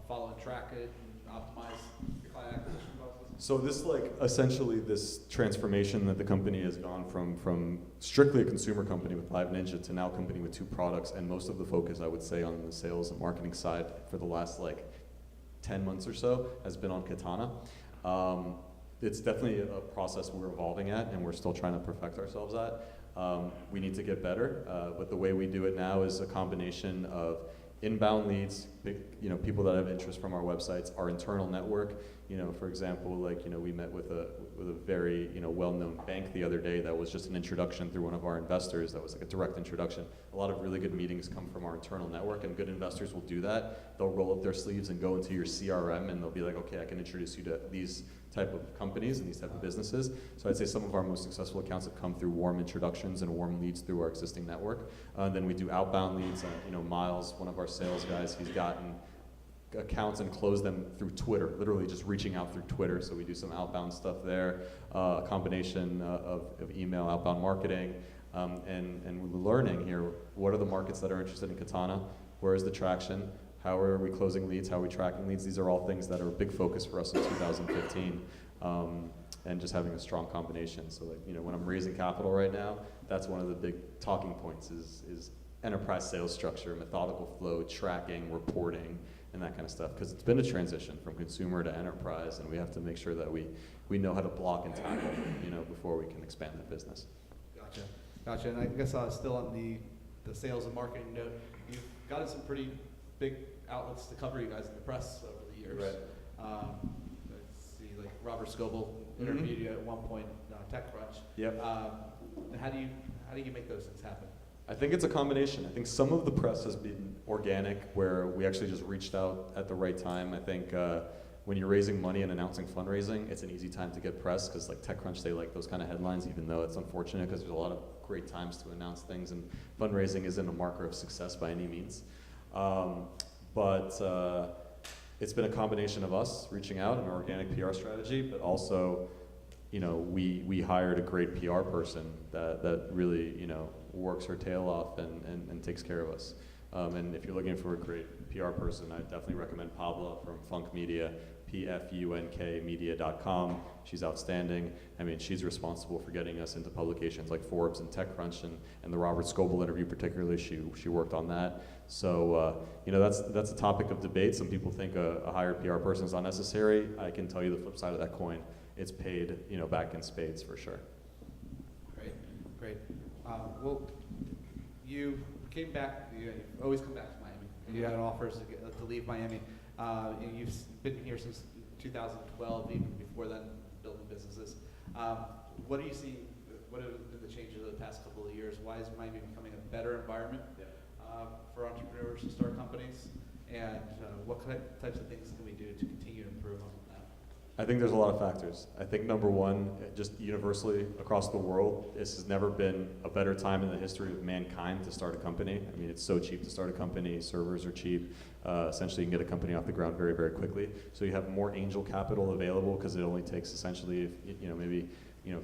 follow and track it, and optimize your client acquisition process. So this essentially this transformation that the company has gone from strictly a consumer company with LiveNinja to now a company with 2 products, and most of the focus I would say on the sales and marketing side for the last 10 months or so has been on Katana. It's definitely a process we're evolving at, and we're still trying to perfect ourselves at. We need to get better, but the way we do it now is a combination of inbound leads, people that have interest from our websites, our internal network. For example, we met with a very well-known bank the other day that was just an introduction through one of our investors. That was like a direct introduction. A lot of really good meetings come from our internal network, and good investors will do that. They'll roll up their sleeves and go into your CRM, and they'll be like, okay, I can introduce you to these type of companies and these type of businesses. So I'd say some of our most successful accounts have come through warm introductions and warm leads through our existing network. Then we do outbound leads. Miles, one of our sales guys, he's gotten accounts and closed them through Twitter, literally just reaching out through Twitter. So we do some outbound stuff there, a combination of email, outbound marketing, and we're learning here, what are the markets that are interested in Katana? Where is the traction? How are we closing leads? How are we tracking leads? These are all things that are a big focus for us in 2015, and just having a strong combination. So when I'm raising capital right now, that's one of the big talking points is enterprise sales structure, methodical flow, tracking, reporting, and that kind of stuff, because it's been a transition from consumer to enterprise, and we have to make sure that we know how to block and tackle, before we can expand the business. Gotcha. And I guess still on the sales and marketing note, you've gotten some pretty big outlets to cover you guys in the press over the years. Right. Let's see, like Robert Scoble interviewed you at one point, TechCrunch. Yep. And how do you make those things happen? I think it's a combination. I think some of the press has been organic, where we actually just reached out at the right time. I think when you're raising money and announcing fundraising, it's an easy time to get press, because like TechCrunch, they like those kind of headlines, even though it's unfortunate because there's a lot of great times to announce things, and fundraising isn't a marker of success by any means. But it's been a combination of us reaching out, an organic PR strategy, but also, we hired a great PR person that really, works her tail off and takes care of us. And if you're looking for a great PR person, I definitely recommend Pablo from Funk Media, pfunkmedia.com. She's outstanding. I mean, she's responsible for getting us into publications like Forbes and TechCrunch, and the Robert Scoble interview particularly, she worked on that. So, that's a topic of debate. Some people think a hired PR person is unnecessary. I can tell you the flip side of that coin. It's paid, back in spades for sure. Great. Well, you came back, you always come back to Miami. You had offers to leave Miami. You've been here since 2012, even before then, building businesses. What are you seeing, what have been the changes of the past couple of years? Why is Miami becoming a better environment for entrepreneurs to start companies? And what types of things can we do to continue to improve on that? I think there's a lot of factors. I think number one, just universally across the world, this has never been a better time in the history of mankind to start a company. I mean, it's so cheap to start a company. Servers are cheap. Essentially, you can get a company off the ground very, very quickly. So you have more angel capital available, because it only takes essentially, maybe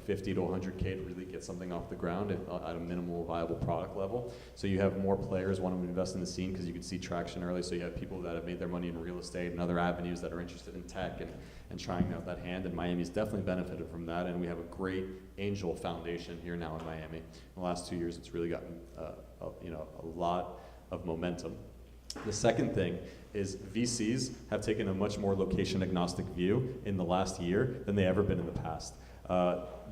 50 to 100K to really get something off the ground at a minimal viable product level. So you have more players wanting to invest in the scene because you can see traction early. So you have people that have made their money in real estate and other avenues that are interested in tech and trying out that hand. And Miami's definitely benefited from that. And we have a great angel foundation here now in Miami. In the last 2 years, it's really gotten a lot of momentum. The second thing is VCs have taken a much more location agnostic view in the last year than they ever been in the past.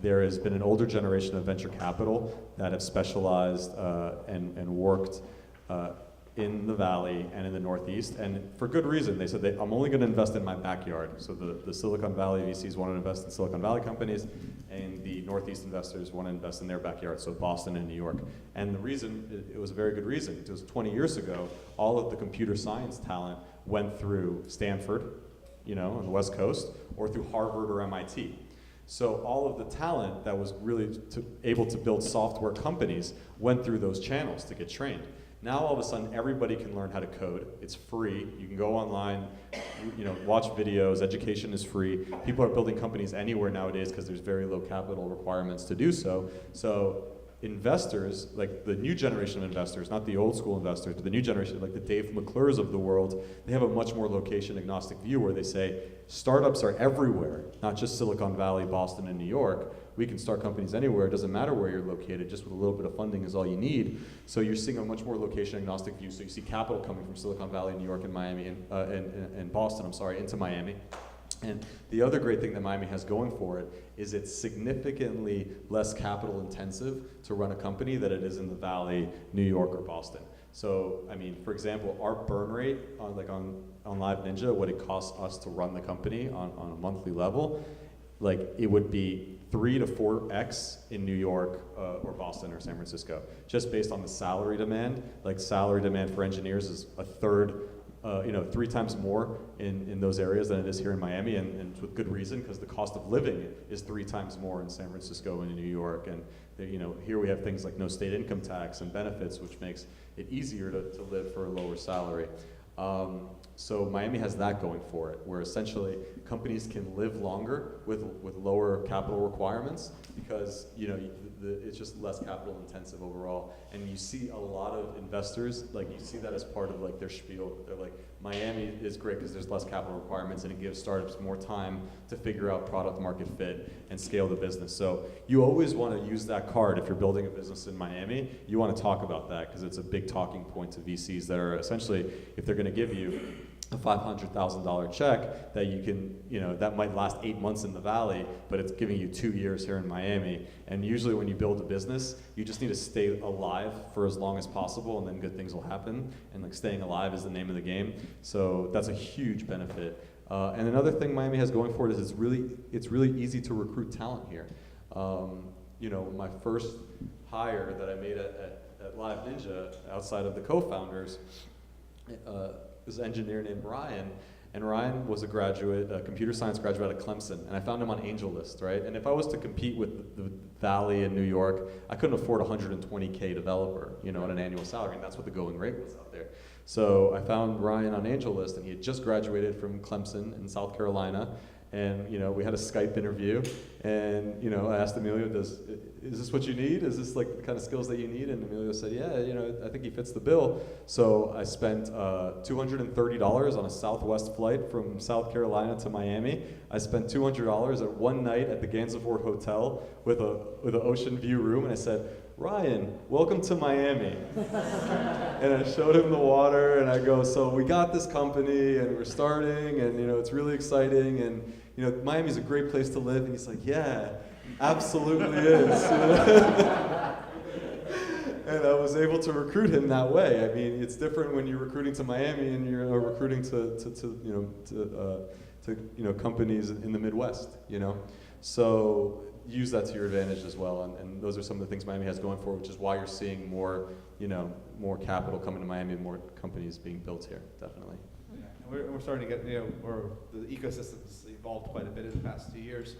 There has been an older generation of venture capital that have specialized and worked in the Valley and in the Northeast, and for good reason. They said, I'm only going to invest in my backyard. So the Silicon Valley VCs want to invest in Silicon Valley companies, and the Northeast investors want to invest in their backyard, so Boston and New York. And the reason, it was a very good reason. It was 20 years ago, all of the computer science talent went through Stanford, on the West Coast, or through Harvard or MIT. So all of the talent that was really able to build software companies went through those channels to get trained. Now all of a sudden everybody can learn how to code. It's free. You can go online, watch videos. Education is free. People are building companies anywhere nowadays because there's very low capital requirements to do so. So investors, like the new generation of investors, not the old school investors, but the new generation, like the Dave McClures of the world, they have a much more location agnostic view where they say startups are everywhere, not just Silicon Valley, Boston, and New York. We can start companies anywhere. It doesn't matter where you're located. Just with a little bit of funding is all you need. So you're seeing a much more location agnostic view. So you see capital coming from Silicon Valley, New York, and Miami, and Boston, into Miami. And the other great thing that Miami has going for it is it's significantly less capital intensive to run a company than it is in the Valley, New York, or Boston. So, I mean, for example, our burn rate on LiveNinja, what it costs us to run the company on a monthly level, like it would be 3 to 4x in New York or Boston or San Francisco, just based on the salary demand. Like salary demand for engineers is a third, 3 times more in those areas than it is here in Miami, and with good reason, because the cost of living is 3 times more in San Francisco and in New York. And here we have things like no state income tax and benefits, which makes it easier to live for a lower salary. So Miami has that going for it, where essentially companies can live longer with lower capital requirements, because it's just less capital intensive overall. And you see a lot of investors, like you see that as part of like their spiel. They're like, Miami is great because there's less capital requirements and it gives startups more time to figure out product market fit and scale the business. So you always want to use that card if you're building a business in Miami. You want to talk about that because it's a big talking point to VCs that are essentially, if they're going to give you a $500,000 check that you can, that might last 8 months in the Valley, but it's giving you 2 years here in Miami. And usually when you build a business, you just need to stay alive for as long as possible, and then good things will happen. And like staying alive is the name of the game. So that's a huge benefit. And another thing Miami has going for it is it's really easy to recruit talent here. My first hire that I made at LiveNinja, outside of the co-founders, this engineer named Ryan, and Ryan was a graduate, a computer science graduate at Clemson, and I found him on AngelList, right? And if I was to compete with the Valley in New York, I couldn't afford a $120K developer, at an annual salary, and that's what the going rate was out there. So I found Ryan on AngelList, and he had just graduated from Clemson in South Carolina, and we had a Skype interview, and I asked Emilio, is this what you need? Is this like the kind of skills that you need? And Emilio said, yeah, I think he fits the bill. So I spent $230 on a Southwest flight from South Carolina to Miami. I spent $200 at one night at the Gansevoort Hotel with an ocean view room, and I said, Ryan, welcome to Miami. And I showed him the water, and I go, so we got this company, and we're starting, and it's really exciting, and Miami's a great place to live. And he's like, yeah, absolutely is. And I was able to recruit him that way. I mean, it's different when you're recruiting to Miami and you're recruiting to companies in the Midwest. So use that to your advantage as well, and those are some of the things Miami has going for, which is why you're seeing more capital coming to Miami and more companies being built here, definitely. Yeah. And we're starting to get, the ecosystem's evolved quite a bit in the past 2 years.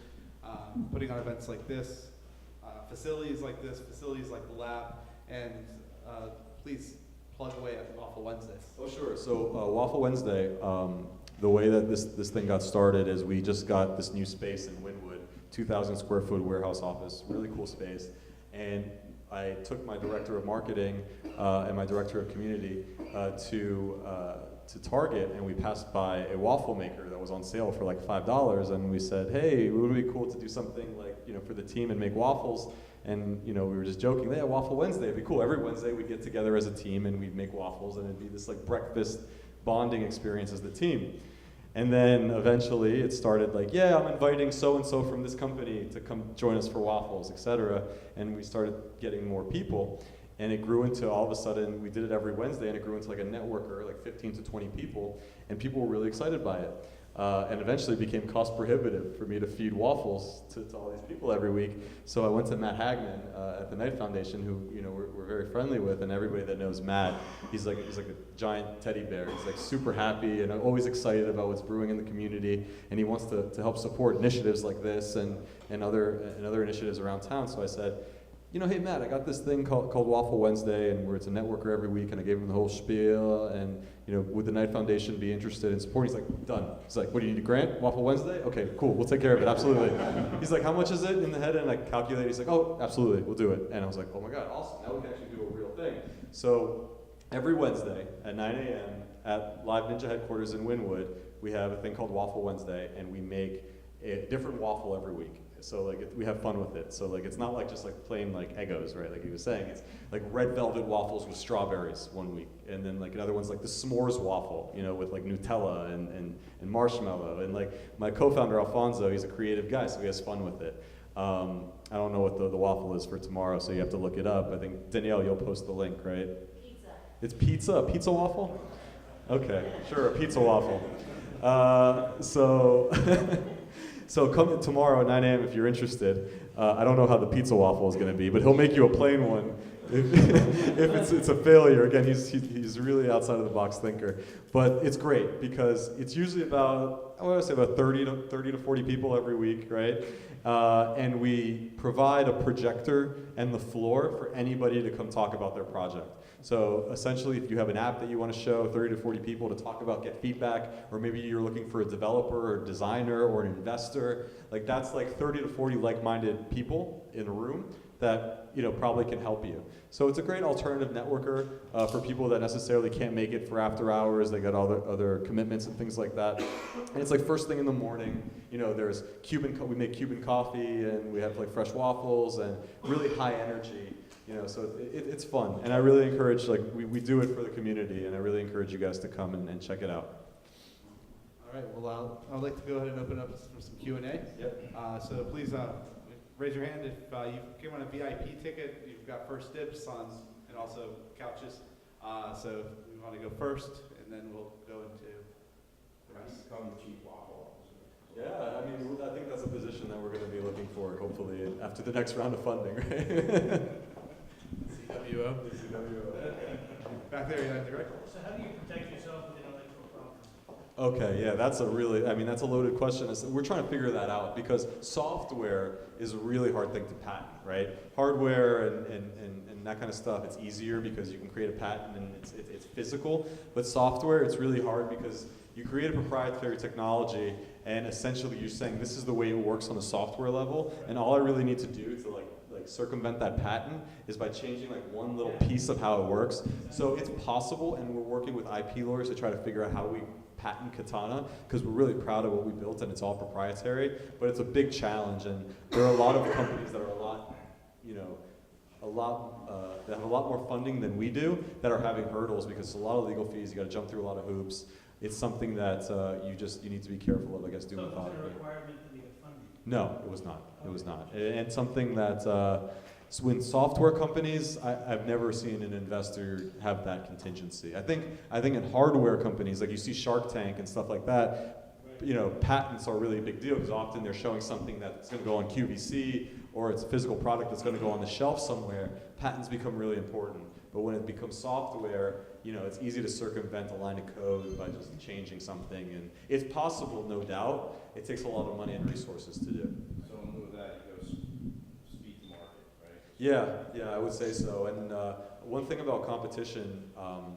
Putting on events like this, facilities like this, facilities like the lab, and please plug away at Waffle Wednesday. Oh, sure. So Waffle Wednesday, the way that this thing got started is we just got this new space in Wynwood, 2,000 square foot warehouse office, really cool space. And I took my director of marketing and my director of community to Target, and we passed by a waffle maker that was on sale for like $5, and we said, hey, would it be cool to do something like, for the team and make waffles? And we were just joking, yeah, Waffle Wednesday, it'd be cool. Every Wednesday we'd get together as a team and we'd make waffles, and it'd be this like breakfast bonding experience as the team. And then eventually it started like, yeah, I'm inviting so-and-so from this company to come join us for waffles, etc. And we started getting more people. And it grew into, all of a sudden, we did it every Wednesday, and it grew into like a networker, like 15 to 20 people, and people were really excited by it. And eventually it became cost prohibitive for me to feed waffles to all these people every week. So I went to Matt Hagman at the Knight Foundation, who we're very friendly with, and everybody that knows Matt, he's like a giant teddy bear. He's like super happy and always excited about what's brewing in the community, and he wants to help support initiatives like this and other initiatives around town. So I said, hey Matt, I got this thing called Waffle Wednesday, and where it's a networker every week, and I gave him the whole spiel, and would the Knight Foundation be interested in supporting? He's like, done. He's like, what do you need, a grant? Waffle Wednesday? Okay, cool, we'll take care of it, absolutely. He's like, how much is it in the head? And I calculated, he's like, oh, absolutely, we'll do it. And I was like, oh my God, awesome, now we can actually do a real thing. So every Wednesday at 9 a.m. at LiveNinja headquarters in Wynwood, we have a thing called Waffle Wednesday, and we make a different waffle every week. So we have fun with it. So it's not like just plain Eggos, right? Like he was saying, it's like red velvet waffles with strawberries one week, and then another one's like the s'mores waffle, with Nutella and marshmallow. And my co-founder Alfonso, he's a creative guy, so he has fun with it. I don't know what the waffle is for tomorrow, so you have to look it up. I think Danielle, you'll post the link, right? Pizza. It's pizza, a pizza waffle? Okay, sure, a pizza waffle. So come tomorrow at 9 a.m. if you're interested. I don't know how the pizza waffle is going to be, but he'll make you a plain one if it's a failure. Again, he's really outside of the box thinker. But it's great because it's usually about 30 to 40 people every week, right? And we provide a projector and the floor for anybody to come talk about their project. So essentially, if you have an app that you want to show 30 to 40 people to talk about, get feedback, or maybe you're looking for a developer or a designer or an investor, that's 30 to 40 like-minded people in a room that probably can help you. So it's a great alternative networker for people that necessarily can't make it for after hours. They got other commitments and things like that. And it's first thing in the morning. There's we make Cuban coffee, and we have fresh waffles and really high energy. So it's fun, and I really encourage, we do it for the community, and I really encourage you guys to come and check it out. right, well, I'd like to go ahead and open up for some Q&A. Yep. So please raise your hand if you came on a VIP ticket. You've got first dibs on, and also couches. So if you want to go first, and then we'll go into the rest. Become the chief waffle officer. Yeah, I mean, I think that's a position that we're going to be looking for, hopefully, after the next round of funding, right? CWO. Back there, yeah, Greg. So how do you protect yourself with intellectual property? Okay, yeah, that's that's a loaded question. We're trying to figure that out because software is a really hard thing to patent, right? Hardware and that kind of stuff, it's easier because you can create a patent and it's physical. But software, it's really hard because you create a proprietary technology and essentially you're saying this is the way it works on the software level, and all I really need to do to like circumvent that patent is by changing like one little piece of how it works. So it's possible, and we're working with IP lawyers to try to figure out how we patent Katana, because we're really proud of what we built and it's all proprietary, but it's a big challenge, and there are a lot of companies that are that have a lot more funding than we do that are having hurdles because it's a lot of legal fees, you gotta jump through a lot of hoops. It's something that you need to be careful of, I guess, doing So was it a methodically. requirement to get funding? No, it was not. It was not. And something that so when software companies, I've never seen an investor have that contingency. I think in hardware companies, like you see Shark Tank and stuff like that, patents are really a big deal because often they're showing something that's going to go on QVC or it's a physical product that's going to go on the shelf somewhere. Patents become really important. But when it becomes software, it's easy to circumvent a line of code by just changing something. And it's possible, no doubt. It takes a lot of money and resources to do. So in lieu of that, it goes speed to market, right? Yeah, I would say so. And one thing about competition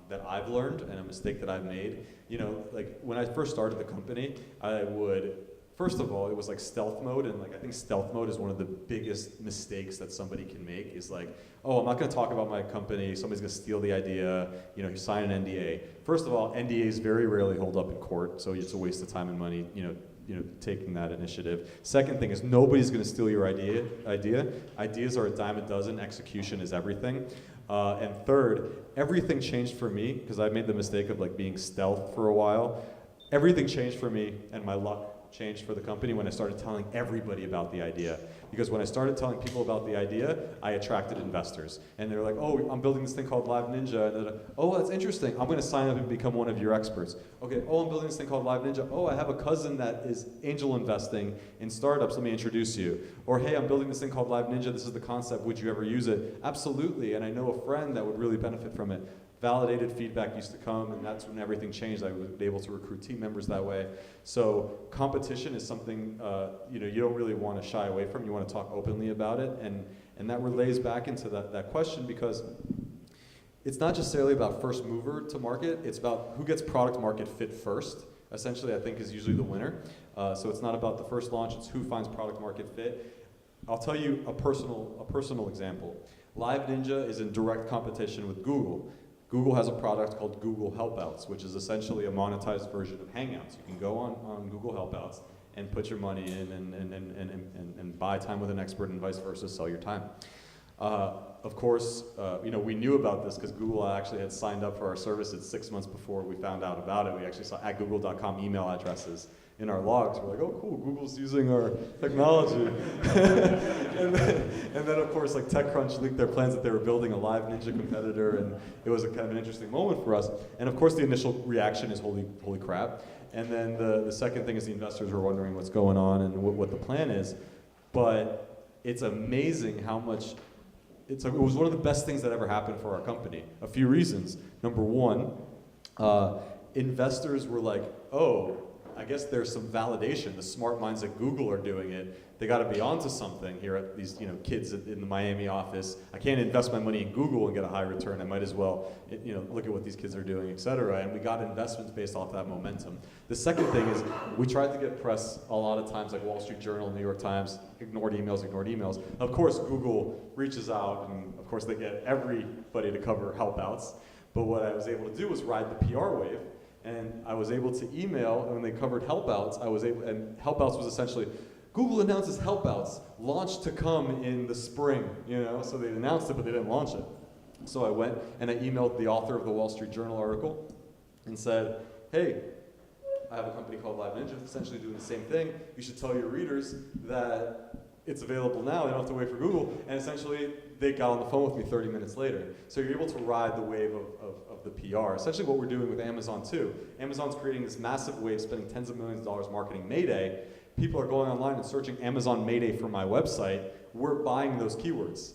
that I've learned, and a mistake that I've made, like when I first started the company, first of all, it was like stealth mode, and like I think stealth mode is one of the biggest mistakes that somebody can make. Is like, oh, I'm not going to talk about my company. Somebody's going to steal the idea. You sign an NDA. First of all, NDAs very rarely hold up in court, so it's a waste of time and money. Taking that initiative. Second thing is nobody's going to steal your idea. Ideas are a dime a dozen. Execution is everything. And third, everything changed for me because I made the mistake of like being stealth for a while. Everything changed for me, and my luck changed for the company when I started telling everybody about the idea. Because when I started telling people about the idea, I attracted investors. And they're like, oh, I'm building this thing called LiveNinja. And they're like, oh, that's interesting. I'm going to sign up and become one of your experts. Okay, oh, I'm building this thing called LiveNinja. Oh, I have a cousin that is angel investing in startups. Let me introduce you. Or, hey, I'm building this thing called LiveNinja. This is the concept. Would you ever use it? Absolutely. And I know a friend that would really benefit from it. Validated feedback used to come, and that's when everything changed. I was able to recruit team members that way. So competition is something you don't really want to shy away from. You want to talk openly about it, and that relays back into that question because it's not necessarily about first mover to market. It's about who gets product market fit first. Essentially, I think is usually the winner. So it's not about the first launch. It's who finds product market fit. I'll tell you a personal example. LiveNinja is in direct competition with Google. Google has a product called Google Helpouts, which is essentially a monetized version of Hangouts. You can go on Google Helpouts and put your money in and buy time with an expert and vice versa, sell your time. Of course, we knew about this because Google actually had signed up for our services 6 months before we found out about it. We actually saw @google.com email addresses in our logs. We're like, oh, cool, Google's using our technology. and then, of course, like TechCrunch leaked their plans that they were building a LiveNinja competitor, and it was a kind of an interesting moment for us. And of course, the initial reaction is holy crap. And then the second thing is the investors were wondering what's going on and what the plan is. But it's amazing how much, it was one of the best things that ever happened for our company. A few reasons. Number one, investors were like, oh, I guess there's some validation. The smart minds at Google are doing it. They got to be onto something here at these kids in the Miami office. I can't invest my money in Google and get a high return. I might as well look at what these kids are doing, et cetera. And we got investments based off that momentum. The second thing is we tried to get press a lot of times, like Wall Street Journal, New York Times, ignored emails. Of course, Google reaches out, and of course they get everybody to cover Helpouts. But what I was able to do was ride the PR wave. And I was able to email, and when they covered Helpouts, and Helpouts was essentially, Google announces Helpouts, launch to come in the spring, so they announced it, but they didn't launch it. So I went and I emailed the author of the Wall Street Journal article and said, hey, I have a company called LiveNinja, essentially doing the same thing. You should tell your readers that it's available now, they don't have to wait for Google, and essentially they got on the phone with me 30 minutes later. So you're able to ride the wave of the PR. Essentially what we're doing with Amazon too. Amazon's creating this massive wave, spending tens of millions of dollars marketing Mayday. People are going online and searching Amazon Mayday for my website. We're buying those keywords,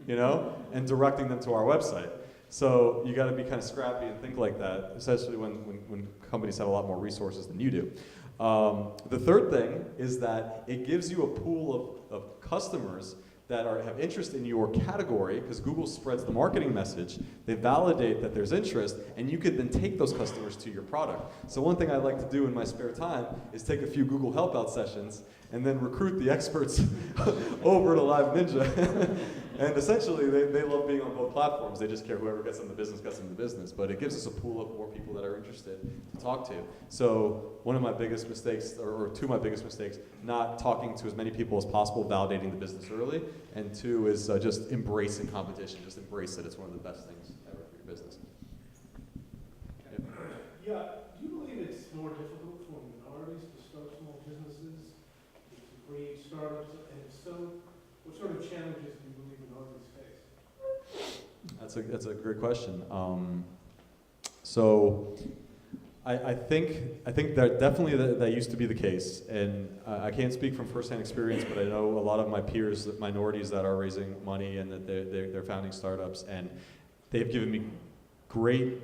you know, and directing them to our website. So you got to be kind of scrappy and think like that, especially when companies have a lot more resources than you do. The third thing is that it gives you a pool of customers that have interest in your category, because Google spreads the marketing message. They validate that there's interest, and you could then take those customers to your product. So one thing I like to do in my spare time is take a few Google Help Out sessions and then recruit the experts over to LiveNinja. And essentially, they love being on both platforms. They just care whoever gets in the business gets in the business. But it gives us a pool of more people that are interested to talk to. So one of my biggest mistakes, or two of my biggest mistakes, not talking to as many people as possible, validating the business early. And two is just embracing competition. Just embrace it. It's one of the best things ever for your business. Yeah, do you believe it's more difficult for minorities to start small businesses, to create startups, and if so, what sort of challenges do you believe minorities face? That's a great question. So I think that definitely that used to be the case, and I can't speak from firsthand experience, but I know a lot of my peers, minorities that are raising money and that they're founding startups, and they've given me great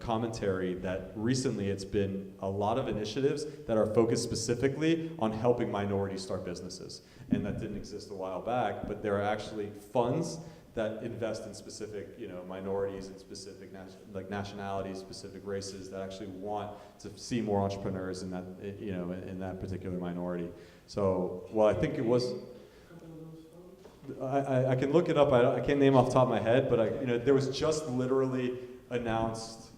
commentary that recently it's been a lot of initiatives that are focused specifically on helping minorities start businesses, and that didn't exist a while back, but there are actually funds that invest in specific, minorities and specific nationalities, specific races that actually want to see more entrepreneurs in that, in that particular minority. So, well, I think it was. I can look it up. I can't name off the top of my head, but there was just literally announced.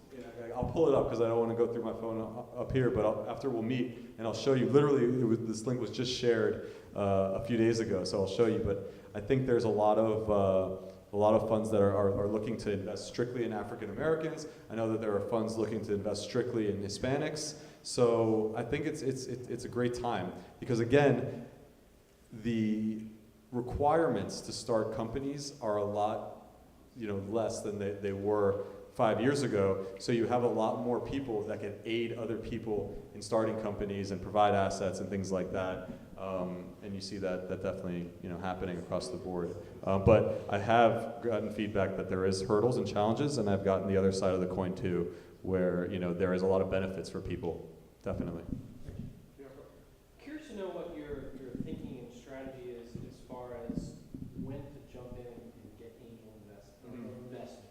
I'll pull it up because I don't want to go through my phone up here. But after we'll meet, and I'll show you. Literally, this link was just shared a few days ago, so I'll show you. But I think there's a lot of funds that are looking to invest strictly in African Americans. I know that there are funds looking to invest strictly in Hispanics. So I think it's a great time because again, the requirements to start companies are a lot less than they were 5 years ago. So you have a lot more people that can aid other people in starting companies and provide assets and things like that. And you see that definitely happening across the board. But I have gotten feedback that there is hurdles and challenges, and I've gotten the other side of the coin too, where there is a lot of benefits for people, definitely. Curious to know what your thinking and strategy is as far as when to jump in and get angel investment.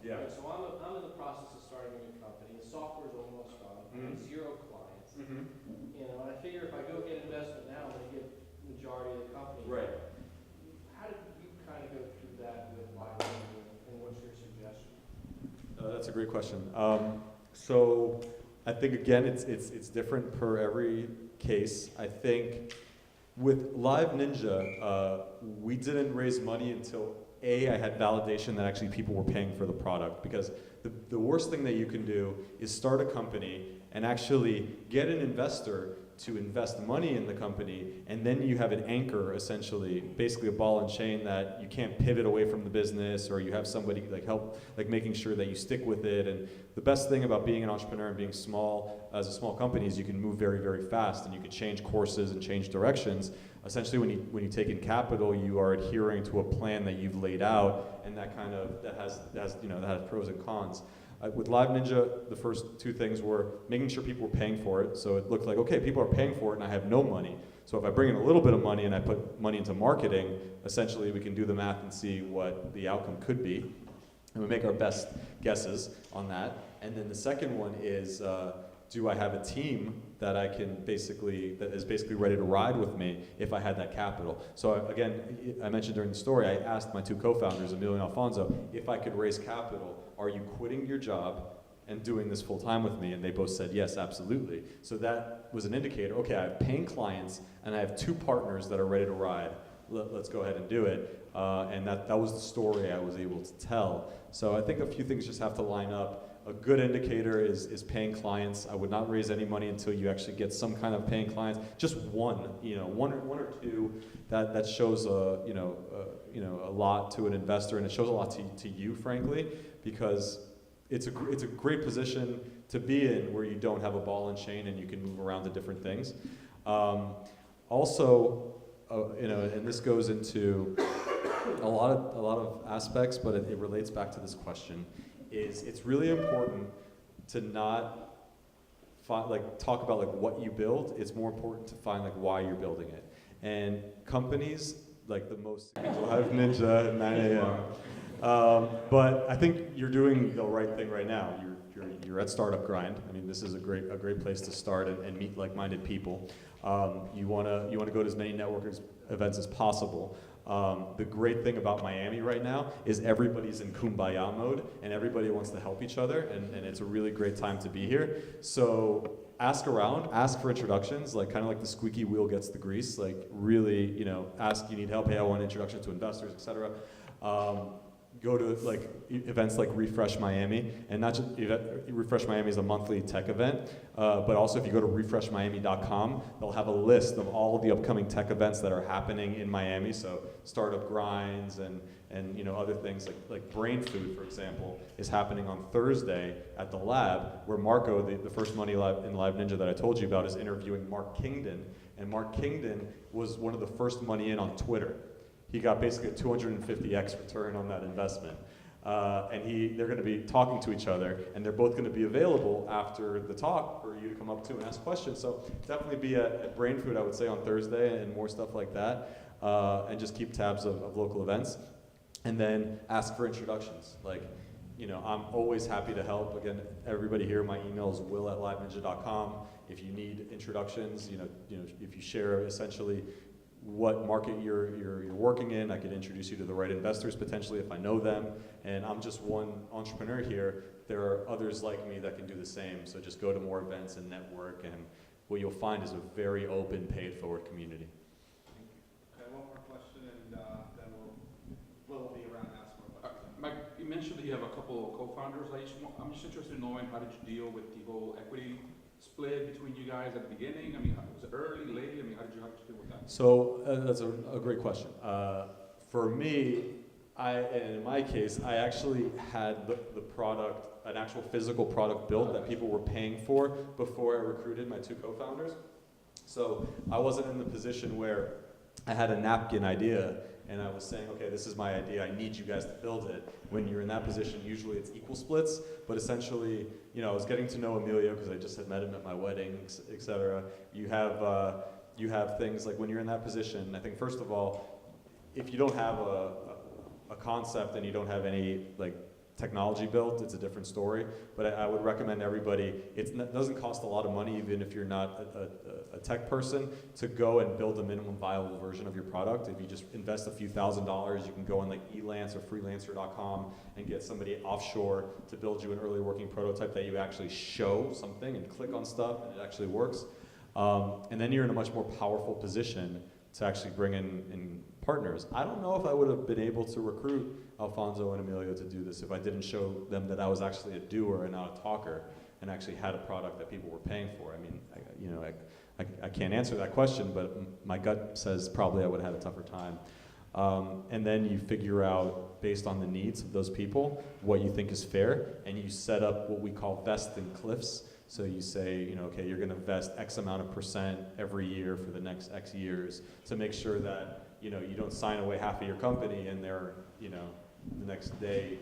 Yeah. Right, so I'm in the process of starting a new company. The software's almost done. I have 0 clients. And I figure if I go get investment now, I'm going to get the majority of the company. Right. How did you kind of go through that with LiveNinja, and what's your suggestion? That's a great question. So I think again, it's different per every case. I think with LiveNinja, we didn't raise money until I had validation that actually people were paying for the product, because the worst thing that you can do is start a company and actually get an investor to invest money in the company, and then you have an anchor, essentially, basically a ball and chain that you can't pivot away from the business, or you have somebody help making sure that you stick with it. And the best thing about being an entrepreneur and being small as a small company is you can move very, very fast, and you can change courses and change directions. Essentially, when you take in capital, you are adhering to a plan that you've laid out, and that has pros and cons. With LiveNinja, the first 2 things were making sure people were paying for it. So it looked like, okay, people are paying for it and I have no money. So if I bring in a little bit of money and I put money into marketing, essentially we can do the math and see what the outcome could be. And we make our best guesses on that. And then the second one is, do I have a team that that is basically ready to ride with me if I had that capital? So again, I mentioned during the story, I asked my 2 co-founders, Emilio and Alfonso, if I could raise capital, are you quitting your job and doing this full time with me? And they both said, yes, absolutely. So that was an indicator, okay, I have paying clients and I have 2 partners that are ready to ride. Let's go ahead and do it. And that was the story I was able to tell. So I think a few things just have to line up. a good indicator is paying clients. I would not raise any money until you actually get some kind of paying clients. Just one, one or two that shows a lot to an investor, and it shows a lot to you, frankly, because it's a great position to be in where you don't have a ball and chain and you can move around to different things. Also, and this goes into a lot of aspects, but it relates back to this question. It's really important to not talk about what you build. It's more important to find why you're building it. And companies like the most LiveNinja at 9 a.m. But I think you're doing the right thing right now. You're at Startup Grind. I mean, this is a great place to start and meet like-minded people. You wanna go to as many networking events as possible. The great thing about Miami right now is everybody's in kumbaya mode and everybody wants to help each other, and it's a really great time to be here. So ask around, ask for introductions, kind of like the squeaky wheel gets the grease, really, ask, you need help, hey, I want an introduction to investors, etc. Go to events like Refresh Miami, and not just Refresh Miami is a monthly tech event, but also if you go to refreshmiami.com, they'll have a list of all of the upcoming tech events that are happening in Miami. So startup grinds and other things like Brain Food, for example, is happening on Thursday at the lab, where Marco, the first money in LiveNinja that I told you about, is interviewing Mark Kingdon, and Mark Kingdon was one of the first money in on Twitter. He got basically a 250x return on that investment. And they're going to be talking to each other, and they're both going to be available after the talk for you to come up to and ask questions. So definitely be at Brain Food, I would say, on Thursday, and more stuff like that. And just keep tabs of local events. And then ask for introductions. I'm always happy to help. Again, everybody here, my email is will@liveninja.com. If you need introductions, if you share essentially what market you're working in, I could introduce you to the right investors potentially if I know them. And I'm just one entrepreneur here. There are others like me that can do the same. So just go to more events and network, and what you'll find is a very open, paid-forward community. Thank you. Okay, one more question, and then we'll be around to ask more questions. Mike, you mentioned that you have a couple of co-founders. I'm just interested in knowing, how did you deal with the whole equity split between you guys at the beginning? I mean, was it early, late? I mean, how did you deal with that? So that's a great question. For me, in my case, I actually had the product, an actual physical product built that people were paying for before I recruited my two co-founders. So I wasn't in the position where I had a napkin idea and I was saying, okay, this is my idea, I need you guys to build it. When you're in that position, usually it's equal splits, but essentially, I was getting to know Emilio because I just had met him at my wedding, etc. You have things like when you're in that position, I think first of all, if you don't have a concept and you don't have any technology built, it's a different story. But I would recommend everybody, it doesn't cost a lot of money, even if you're not a tech person, to go and build a minimum viable version of your product. If you just invest a few $1,000s, you can go on Elance or freelancer.com and get somebody offshore to build you an early working prototype that you actually show something and click on stuff and it actually works. And then you're in a much more powerful position to actually bring in partners. I don't know if I would have been able to recruit Alfonso and Emilio to do this if I didn't show them that I was actually a doer and not a talker and actually had a product that people were paying for. I mean, I can't answer that question, but my gut says probably I would have had a tougher time. And then you figure out, based on the needs of those people, what you think is fair, and you set up what we call vesting cliffs. So you say, okay, you're going to vest X amount of percent every year for the next X years to make sure that, you don't sign away half of your company and they're, the next day,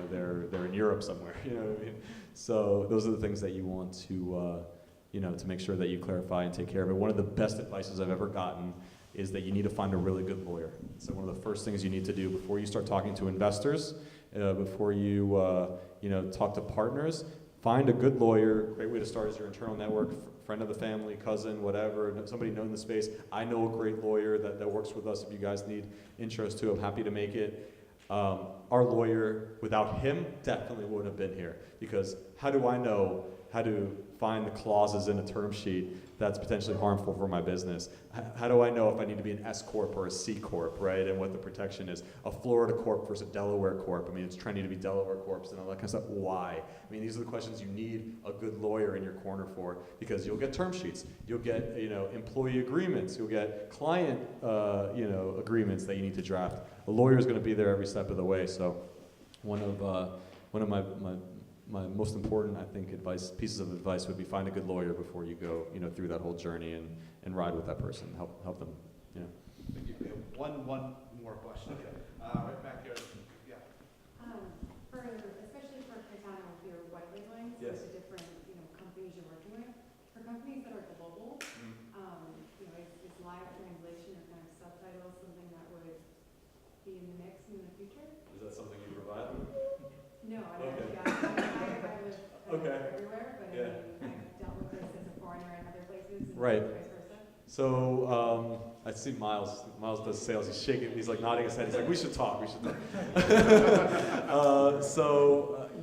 they're in Europe somewhere, you know what I mean? So those are the things that you want to, to make sure that you clarify and take care of it. One of the best advices I've ever gotten is that you need to find a really good lawyer. So one of the first things you need to do before you start talking to investors, before you, talk to partners, find a good lawyer. Great way to start is your internal network, friend of the family, cousin, whatever, somebody known in the space. I know a great lawyer that works with us. If you guys need intros too, I'm happy to make it. Our lawyer, without him, definitely wouldn't have been here, because how do I know how to find the clauses in a term sheet that's potentially harmful for my business? How do I know if I need to be an S Corp or a C Corp, right? And what the protection is. A Florida Corp versus a Delaware Corp. I mean, it's trendy to be Delaware Corps and all that kind of stuff. Why? I mean, these are the questions you need a good lawyer in your corner for, because you'll get term sheets, you'll get, you know, employee agreements, you'll get client, you know, agreements that you need to draft. A lawyer is going to be there every step of the way. So one of my most important, I think, pieces of advice would be find a good lawyer before you go, you know, through that whole journey and ride with that person, help them, you know. Thank you. We have one more question. Okay. Right back here. Yeah. Especially for Katana with your white labeling, so Yes. the different, you know, companies you're working with. For companies that are global, you know, is live translation or kind of subtitles something that would be in the mix in the future? Is that something you provide? No, I mean, Okay. I live Okay. everywhere, but Yeah. I mean, I've dealt with this as a foreigner in other places and Right. vice versa. So I see Miles does sales. He's shaking. He's like nodding his head. He's like, we should talk.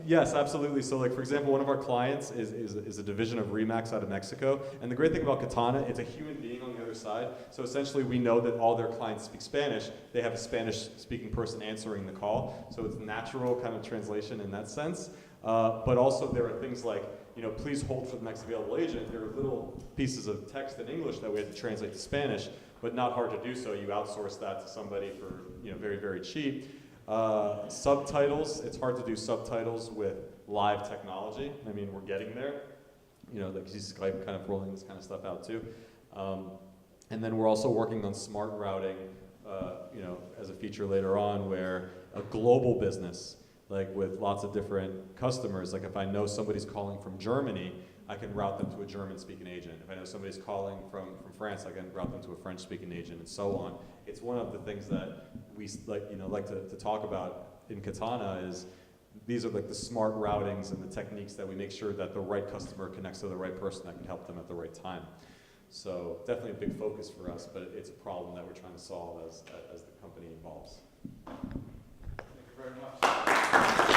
Yes, absolutely. So like, for example, one of our clients is a division of Remax out of Mexico. And the great thing about Katana, it's a human being on the other side. So essentially we know that all their clients speak Spanish. They have a Spanish speaking person answering the call. So it's natural kind of translation in that sense. But also there are things like, you know, please hold for the next available agent. There are little pieces of text in English that we had to translate to Spanish, but not hard to do so. You outsource that to somebody for, you know, very, very cheap. Subtitles, it's hard to do subtitles with live technology. I mean, we're getting there. You know, like Skype kind of rolling this kind of stuff out too. And then we're also working on smart routing, you know, as a feature later on, where a global business, like with lots of different customers, like if I know somebody's calling from Germany, I can route them to a German-speaking agent. If I know somebody's calling from France, I can route them to a French-speaking agent, and so on. It's one of the things that we like to talk about in Katana is these are like the smart routings and the techniques that we make sure that the right customer connects to the right person that can help them at the right time. So definitely a big focus for us, but it's a problem that we're trying to solve as the company evolves. Thank you very much.